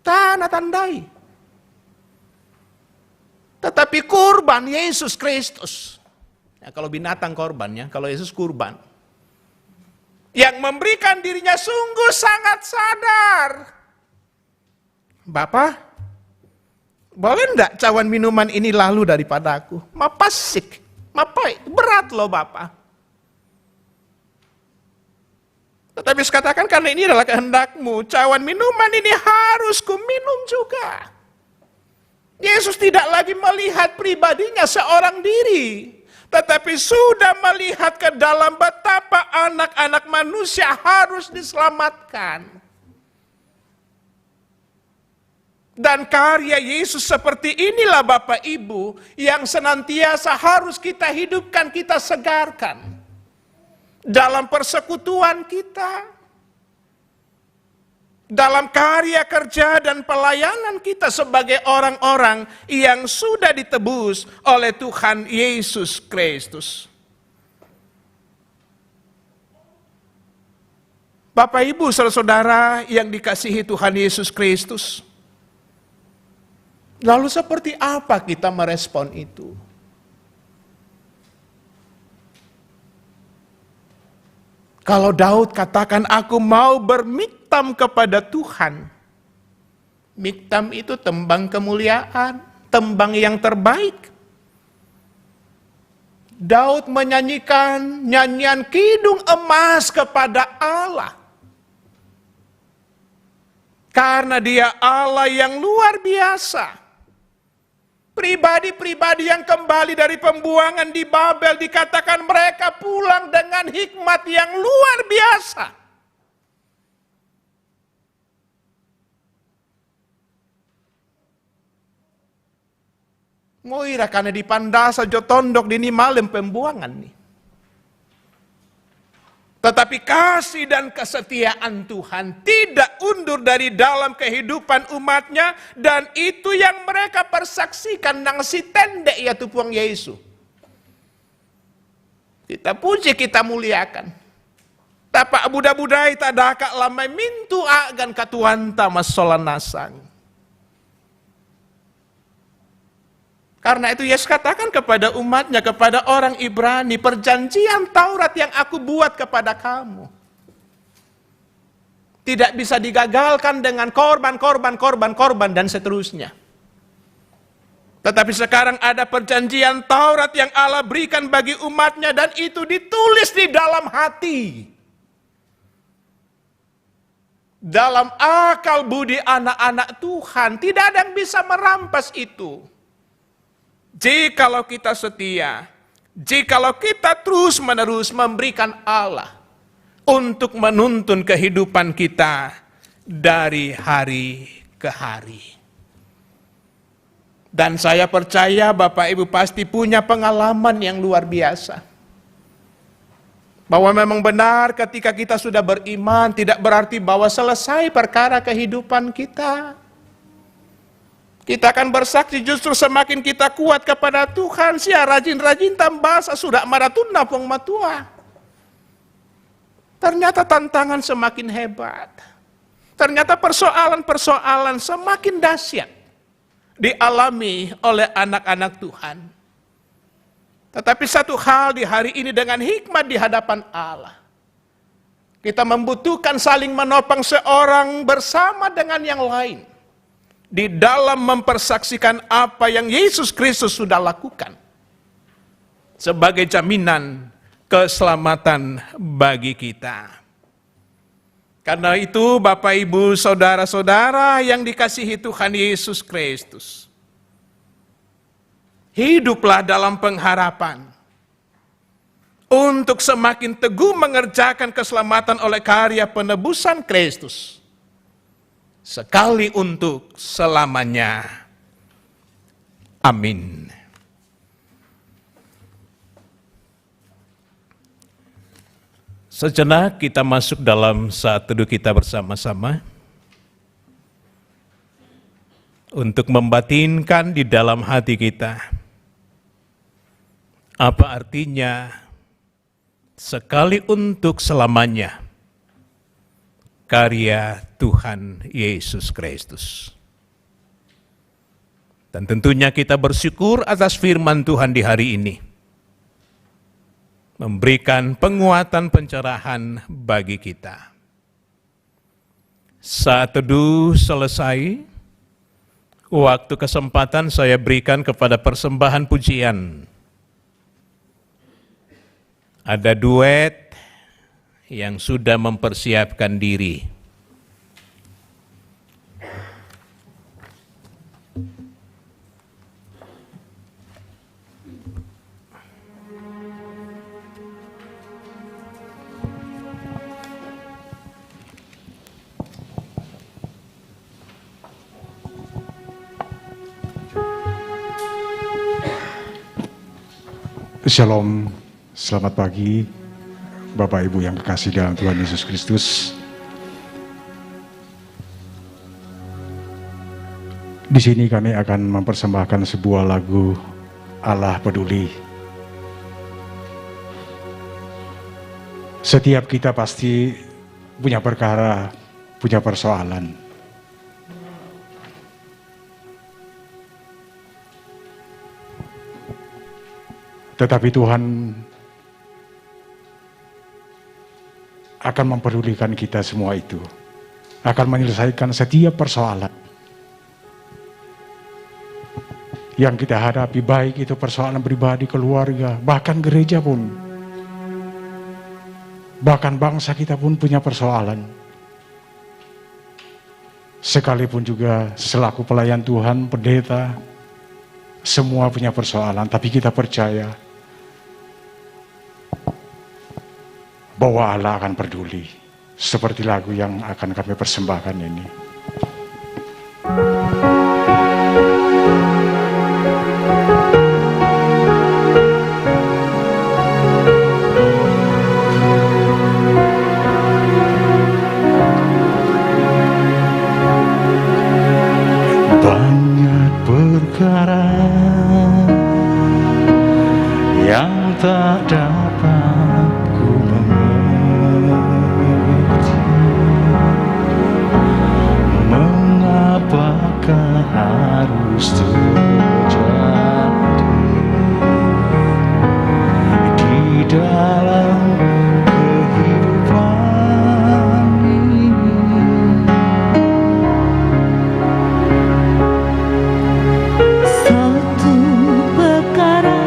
Tanda tandai. Tetapi kurban Yesus Kristus Ya, kalau binatang korbannya, kalau Yesus kurban. Yang memberikan dirinya sungguh sangat sadar. Bapak, boleh enggak cawan minuman ini lalu daripadaku? Mapasik, mapai, berat loh Bapak. Tetapi Yesus katakan, karena ini adalah kehendakmu, cawan minuman ini harus kuminum juga. Yesus tidak lagi melihat pribadinya seorang diri, tetapi sudah melihat ke dalam betapa anak-anak manusia harus diselamatkan. Dan karya Yesus seperti inilah Bapak Ibu yang senantiasa harus kita hidupkan, kita segarkan. Dalam persekutuan kita, dalam karya kerja dan pelayanan kita sebagai orang-orang yang sudah ditebus oleh Tuhan Yesus Kristus. Bapak Ibu saudara-saudara yang dikasihi Tuhan Yesus Kristus, lalu seperti apa kita merespon itu? Kalau Daud katakan, aku mau bermiktam kepada Tuhan. Miktam itu tembang kemuliaan, tembang yang terbaik. Daud menyanyikan nyanyian kidung emas kepada Allah. Karena dia Allah yang luar biasa. Pribadi-pribadi yang kembali dari pembuangan di Babel dikatakan mereka pulang dengan hikmat yang luar biasa. Moira karena dipandasa jo tondok dini malam pembuangan nih. Tetapi kasih dan kesetiaan Tuhan tidak undur dari dalam kehidupan umatnya. Dan itu yang mereka persaksikan nang si tendek ya tupuang Yesus. Kita puji, kita muliakan. Tapak budak-budai tadaka lamai mintu agan katuanta masolan nasang. Karena itu Yesus katakan kepada umatnya, kepada orang Ibrani, perjanjian Taurat yang aku buat kepada kamu tidak bisa digagalkan dengan korban dan seterusnya. Tetapi sekarang ada perjanjian Taurat yang Allah berikan bagi umatnya dan itu ditulis di dalam hati. Dalam akal budi anak-anak Tuhan, tidak ada yang bisa merampas itu. Jikalau kita setia, jikalau kita terus-menerus memberikan Allah untuk menuntun kehidupan kita dari hari ke hari. Dan saya percaya Bapak Ibu pasti punya pengalaman yang luar biasa. Bahwa memang benar ketika kita sudah beriman tidak berarti bahwa selesai perkara kehidupan kita. Kita akan bersaksi justru semakin kita kuat kepada Tuhan, sia rajin-rajin tambasa sudah maratun napong matua. Ternyata tantangan semakin hebat. Ternyata persoalan-persoalan semakin dahsyat dialami oleh anak-anak Tuhan. Tetapi satu hal di hari ini dengan hikmat di hadapan Allah. Kita membutuhkan saling menopang seorang bersama dengan yang lain. Di dalam mempersaksikan apa yang Yesus Kristus sudah lakukan sebagai jaminan keselamatan bagi kita. Karena itu Bapak Ibu saudara-saudara yang dikasihi Tuhan Yesus Kristus, hiduplah dalam pengharapan untuk semakin teguh mengerjakan keselamatan oleh karya penebusan Kristus. Sekali untuk selamanya. Amin. Sejenak kita masuk dalam saat teduh kita bersama-sama untuk membatinkan di dalam hati kita apa artinya sekali untuk selamanya karya Tuhan Yesus Kristus. Dan tentunya kita bersyukur atas firman Tuhan di hari ini. memberikan penguatan pencerahan bagi kita. Saat teduh selesai, waktu kesempatan saya berikan kepada persembahan pujian. Ada duet yang sudah mempersiapkan diri. Shalom, selamat pagi Bapak Ibu yang kekasih dalam Tuhan Yesus Kristus. Di sini kami akan mempersembahkan sebuah lagu Allah Peduli. Setiap kita pasti punya perkara, punya persoalan. Tetapi Tuhan akan mempedulikan kita semua itu, akan menyelesaikan setiap persoalan yang kita hadapi, baik itu persoalan pribadi, keluarga, bahkan gereja pun, bahkan bangsa kita pun punya persoalan. Sekalipun juga selaku pelayan Tuhan, pendeta, semua punya persoalan, tapi kita percaya bahwa Allah akan peduli, seperti lagu yang akan kami persembahkan ini. Banyak perkara yang tak dapat ku mengerti, mengapakah harus terjadi di dalam kehidupan ini. Satu perkara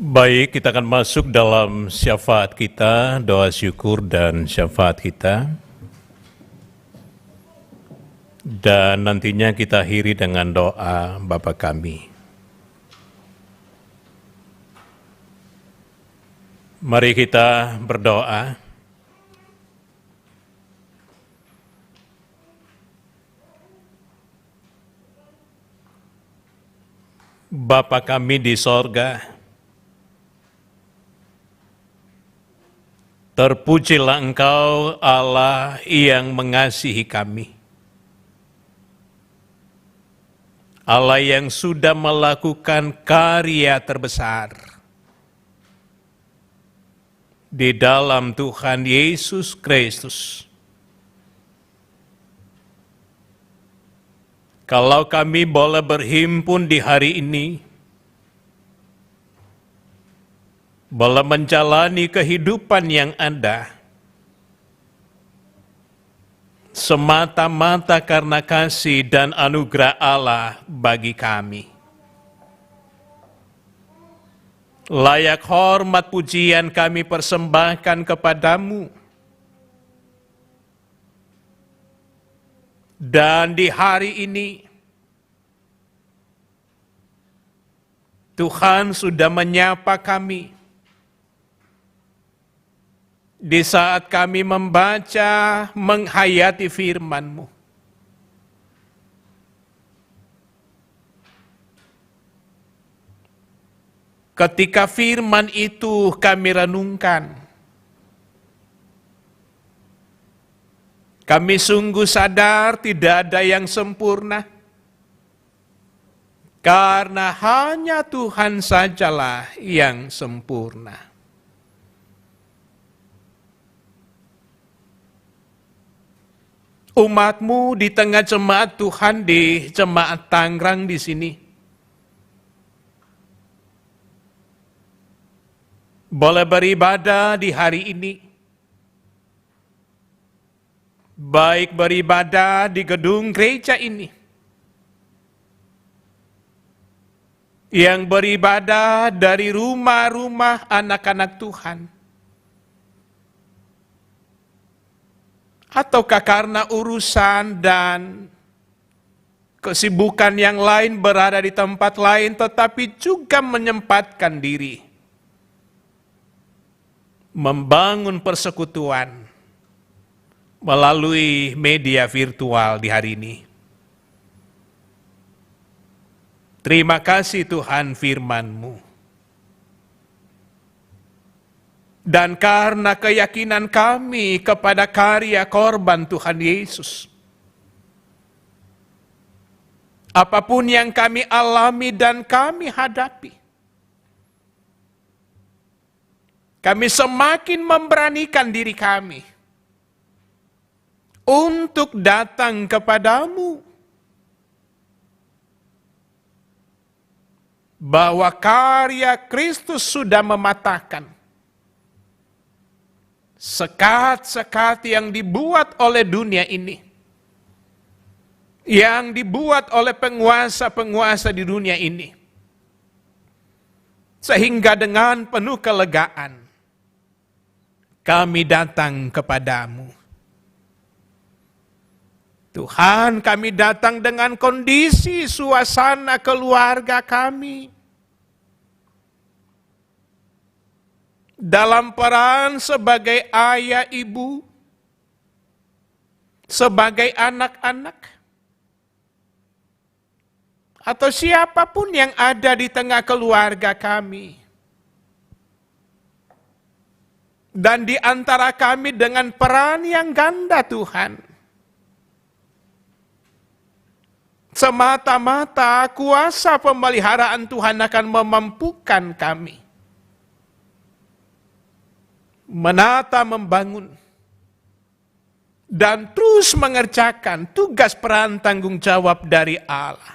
Baik, kita akan masuk dalam syafaat kita, doa syukur dan syafaat kita. Dan nantinya kita akhiri dengan doa Bapa kami. Mari kita berdoa. Bapa kami di sorga, terpujilah Engkau Allah yang mengasihi kami. Allah yang sudah melakukan karya terbesar di dalam Tuhan Yesus Kristus. Kalau kami boleh berhimpun di hari ini, boleh menjalani kehidupan yang ada, semata-mata karena kasih dan anugerah Allah bagi kami. Layak hormat pujian kami persembahkan kepadamu. Dan di hari ini, Tuhan sudah menyapa kami. Di saat kami membaca, menghayati firman-Mu. Ketika firman itu kami renungkan, kami sungguh sadar tidak ada yang sempurna, karena hanya Tuhan sajalah yang sempurna. Umat-Mu di tengah jemaat Tuhan di jemaat Tangerang di sini, boleh beribadah di hari ini, baik beribadah di gedung gereja ini, yang beribadah dari rumah-rumah anak-anak Tuhan, ataukah karena urusan dan kesibukan yang lain berada di tempat lain, tetapi juga menyempatkan diri membangun persekutuan melalui media virtual di hari ini. Terima kasih Tuhan firman-Mu. Dan karena keyakinan kami kepada karya korban Tuhan Yesus, apapun yang kami alami dan kami hadapi, kami semakin memberanikan diri kami untuk datang kepadamu, bahwa karya Kristus sudah mematahkan sekat-sekat yang dibuat oleh dunia ini, yang dibuat oleh penguasa-penguasa di dunia ini, sehingga dengan penuh kelegaan kami datang kepadamu. Tuhan, kami datang dengan kondisi suasana keluarga kami, dalam peran sebagai ayah ibu, sebagai anak-anak, atau siapapun yang ada di tengah keluarga kami. Dan di antara kami dengan peran yang ganda Tuhan, semata-mata kuasa pemeliharaan Tuhan akan memampukan kami menata, membangun, dan terus mengerjakan tugas peran tanggung jawab dari Allah.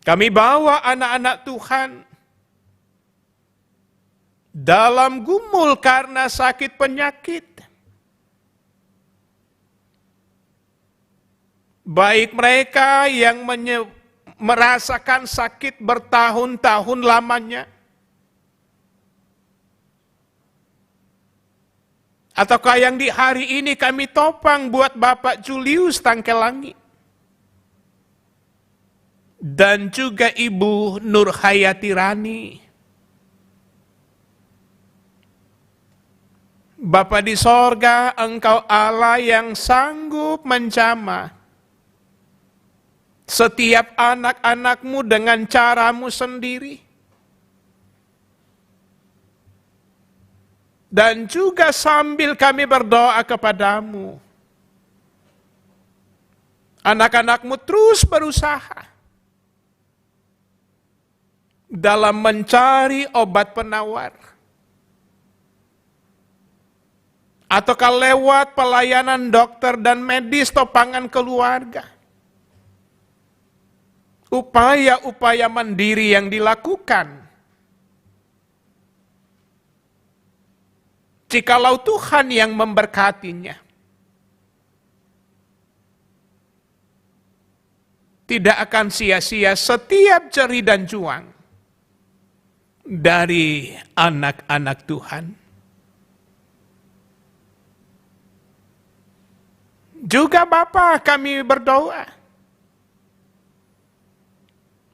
Kami bawa anak-anak Tuhan dalam gumul karena sakit penyakit, baik mereka yang merasakan sakit bertahun-tahun lamanya? Ataukah yang di hari ini kami topang buat Bapak Julius Tangkelangi dan juga Ibu Nurhayati Rani. Bapa di sorga, Engkau Allah yang sanggup menjamah setiap anak-anak-Mu dengan cara-Mu sendiri. Dan juga sambil kami berdoa kepadamu, anak-anak-Mu terus berusaha dalam mencari obat penawar, ataukah lewat pelayanan dokter dan medis topangan keluarga, upaya-upaya mandiri yang dilakukan. Jikalau Tuhan yang memberkatinya, tidak akan sia-sia setiap jerih dan juang dari anak-anak Tuhan. Juga Bapa, kami berdoa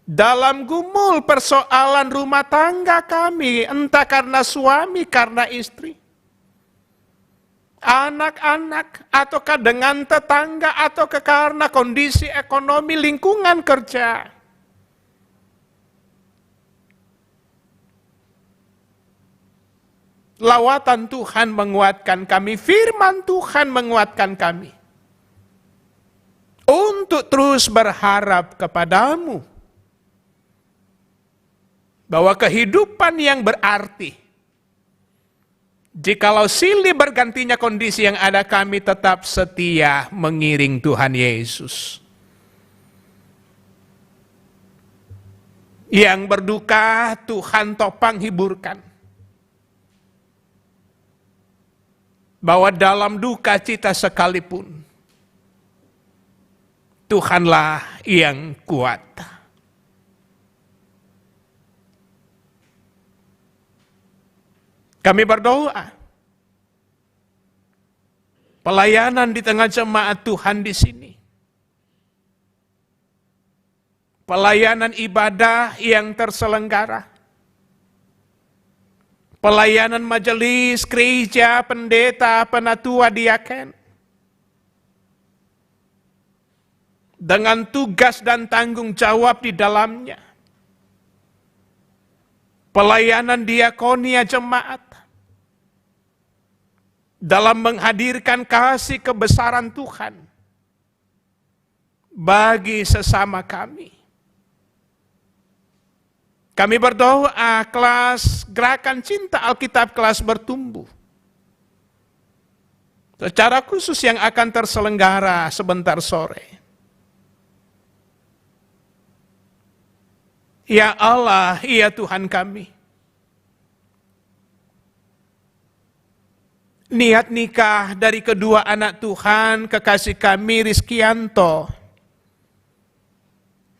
dalam gumul persoalan rumah tangga kami, entah karena suami, karena istri, anak-anak, ataukah dengan tetangga, atau karena kondisi ekonomi lingkungan kerja. Lawatan Tuhan menguatkan kami, firman Tuhan menguatkan kami untuk terus berharap kepadamu bahwa kehidupan yang berarti, jikalau silih bergantinya kondisi yang ada, kami tetap setia mengiring Tuhan Yesus. Yang berduka, Tuhan topang hiburkan. Bahwa dalam duka cita sekalipun, Tuhanlah yang kuat. Kami berdoa, pelayanan di tengah jemaat Tuhan di sini, pelayanan ibadah yang terselenggara, pelayanan majelis, gereja, pendeta, penatua, diaken, dengan tugas dan tanggung jawab di dalamnya, pelayanan diakonia jemaat, dalam menghadirkan kasih kebesaran Tuhan bagi sesama kami. Kami berdoa kelas Gerakan Cinta Alkitab kelas bertumbuh, secara khusus yang akan terselenggara sebentar sore. Ya Allah, ya Tuhan kami, niat nikah dari kedua anak Tuhan, kekasih kami Rizkianto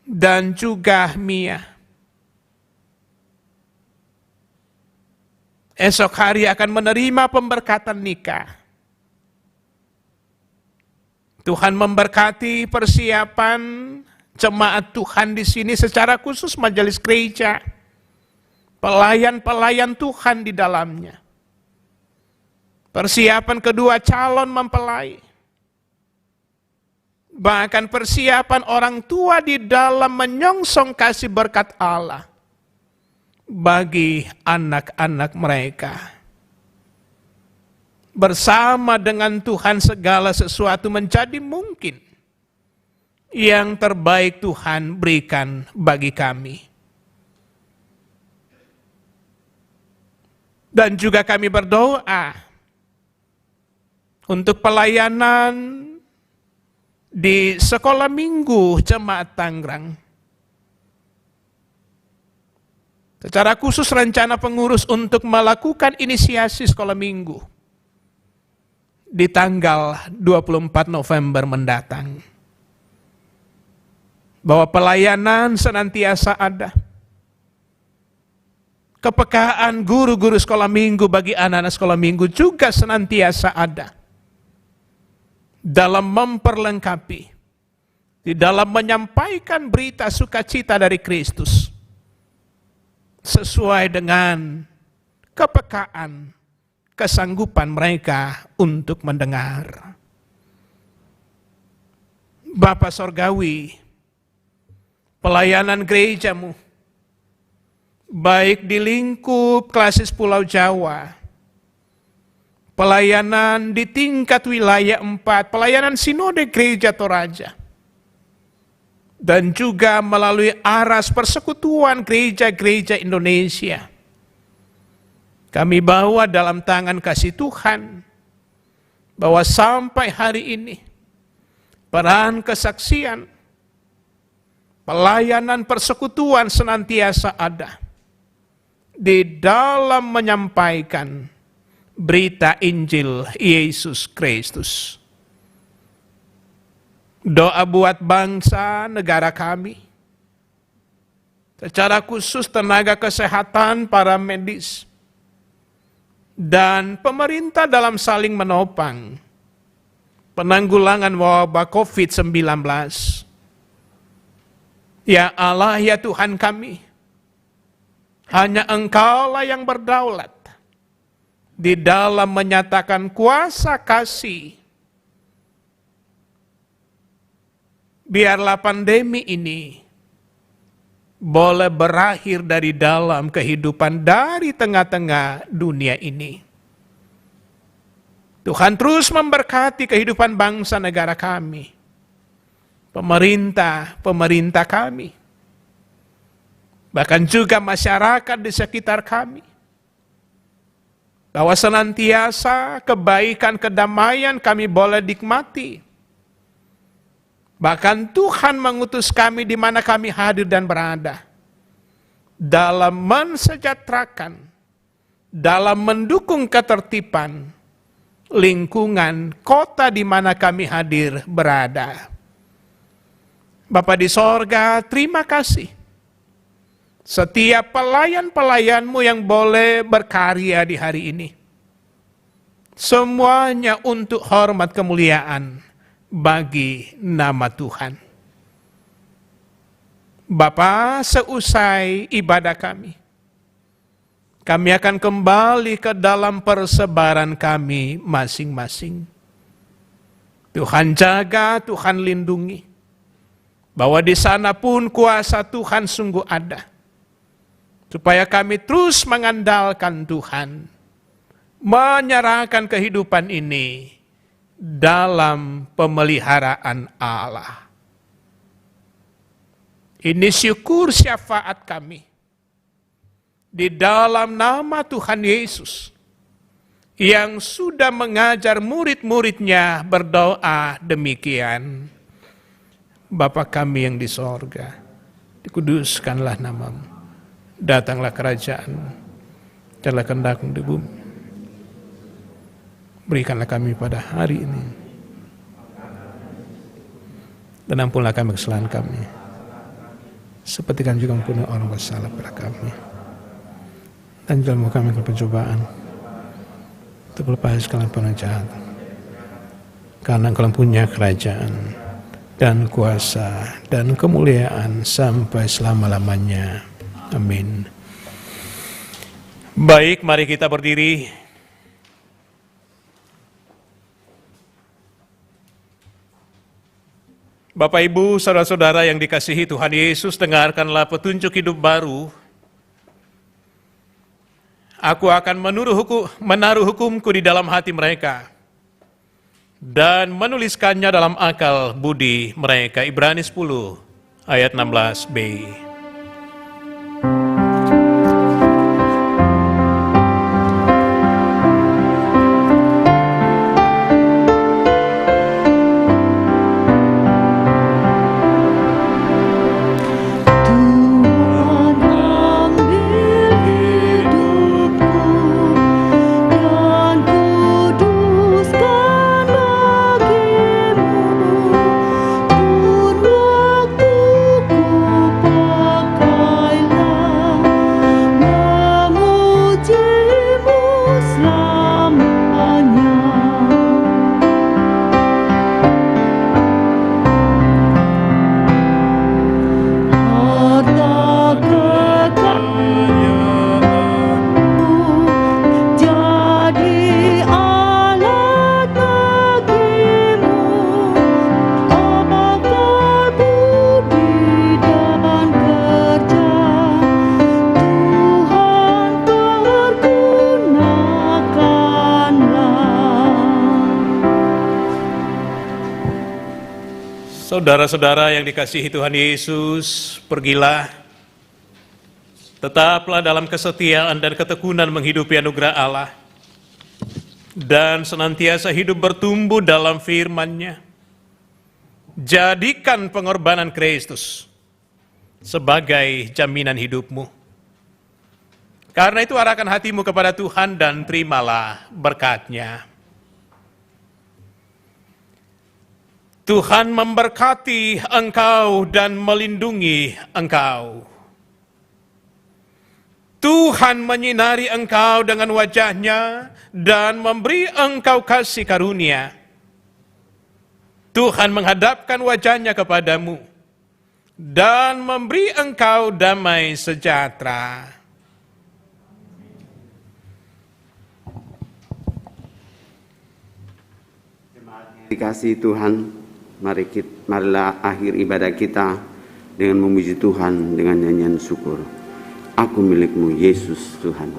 dan juga Mia, esok hari akan menerima pemberkatan nikah. Tuhan memberkati persiapan jemaat Tuhan di sini, secara khusus majelis gereja, pelayan-pelayan Tuhan di dalamnya. Persiapan kedua calon mempelai, bahkan persiapan orang tua di dalam menyongsong kasih berkat Allah bagi anak-anak mereka. Bersama dengan Tuhan segala sesuatu menjadi mungkin. Yang terbaik Tuhan berikan bagi kami. Dan juga kami berdoa untuk pelayanan di sekolah minggu Jemaat Tangerang. Secara khusus rencana pengurus untuk melakukan inisiasi sekolah minggu di tanggal 24 November mendatang. bahwa pelayanan senantiasa ada. Kepekaan guru-guru sekolah minggu bagi anak-anak sekolah minggu juga senantiasa ada. Dalam memperlengkapi, di dalam menyampaikan berita sukacita dari Kristus, sesuai dengan kepekaan, kesanggupan mereka untuk mendengar. Bapa Sorgawi, pelayanan gerejamu, baik di lingkup klasis Pulau Jawa, pelayanan di tingkat wilayah 4, pelayanan sinode gereja Toraja, dan juga melalui aras persekutuan gereja-gereja Indonesia, kami bawa dalam tangan kasih Tuhan, bahwa sampai hari ini, peran kesaksian, pelayanan persekutuan senantiasa ada di dalam menyampaikan berita Injil Yesus Kristus. Doa buat bangsa negara kami, secara khusus tenaga kesehatan, para medis, dan pemerintah dalam saling menopang penanggulangan wabah COVID-19. Ya Allah, ya Tuhan kami, hanya Engkaulah yang berdaulat di dalam menyatakan kuasa kasih. Biarlah pandemi ini boleh berakhir dari dalam kehidupan, dari tengah-tengah dunia ini. Tuhan terus memberkati kehidupan bangsa negara kami, pemerintah kami, bahkan juga masyarakat di sekitar kami, bahwa senantiasa kebaikan, kedamaian kami boleh nikmati. Bahkan Tuhan mengutus kami di mana kami hadir dan berada, dalam mensejahterakan, dalam mendukung ketertiban lingkungan kota di mana kami hadir berada. Bapa di sorga, terima kasih. Setiap pelayan-pelayanmu yang boleh berkarya di hari ini, semuanya untuk hormat kemuliaan bagi nama Tuhan. Bapa, seusai ibadah kami akan kembali ke dalam persebaran kami masing-masing. Tuhan jaga, Tuhan lindungi, bahwa di sana pun kuasa Tuhan sungguh ada, supaya kami terus mengandalkan Tuhan, menyerahkan kehidupan ini dalam pemeliharaan Allah. Ini syukur syafaat kami di dalam nama Tuhan Yesus, yang sudah mengajar murid-muridnya berdoa demikian. Bapa kami yang di sorga, dikuduskanlah namamu, datanglah kerajaan-Mu, jadilah kehendak-Mu di bumi. Berikanlah kami pada hari ini, dan ampunlah kami kesalahan kami, seperti kami juga ampuni orang bersalah pada kami. Dan jangan kami ke pencobaan, untuk lepas kalian pernah jahat. Karena Engkau punya kerajaan, dan kuasa, dan kemuliaan sampai selama-lamanya. Amin. Baik, mari kita berdiri. Bapak, Ibu, saudara-saudara yang dikasihi Tuhan Yesus, dengarkanlah petunjuk hidup baru. Aku akan menaruh hukumku di dalam hati mereka, dan menuliskannya dalam akal budi mereka. Ibrani 10 ayat 16b. Saudara-saudara yang dikasihi Tuhan Yesus, pergilah, tetaplah dalam kesetiaan dan ketekunan menghidupi anugerah Allah, dan senantiasa hidup bertumbuh dalam firman-Nya. Jadikan pengorbanan Kristus sebagai jaminan hidupmu. Karena itu arahkan hatimu kepada Tuhan dan terimalah berkat-Nya. Tuhan memberkati engkau dan melindungi engkau. Tuhan menyinari engkau dengan wajah-Nya dan memberi engkau kasih karunia. Tuhan menghadapkan wajah-Nya kepadamu dan memberi engkau damai sejahtera. Dikasihi Tuhan, marilah akhir ibadah kita dengan memuji Tuhan dengan nyanyian syukur. Aku milikmu Yesus Tuhan.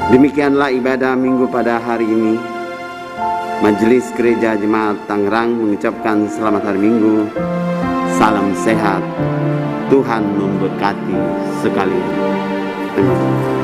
Demikianlah ibadah minggu pada hari ini. Majelis Gereja Jemaat Tangerang mengucapkan selamat hari Minggu. Salam sehat. Tuhan memberkati sekalian. Amin.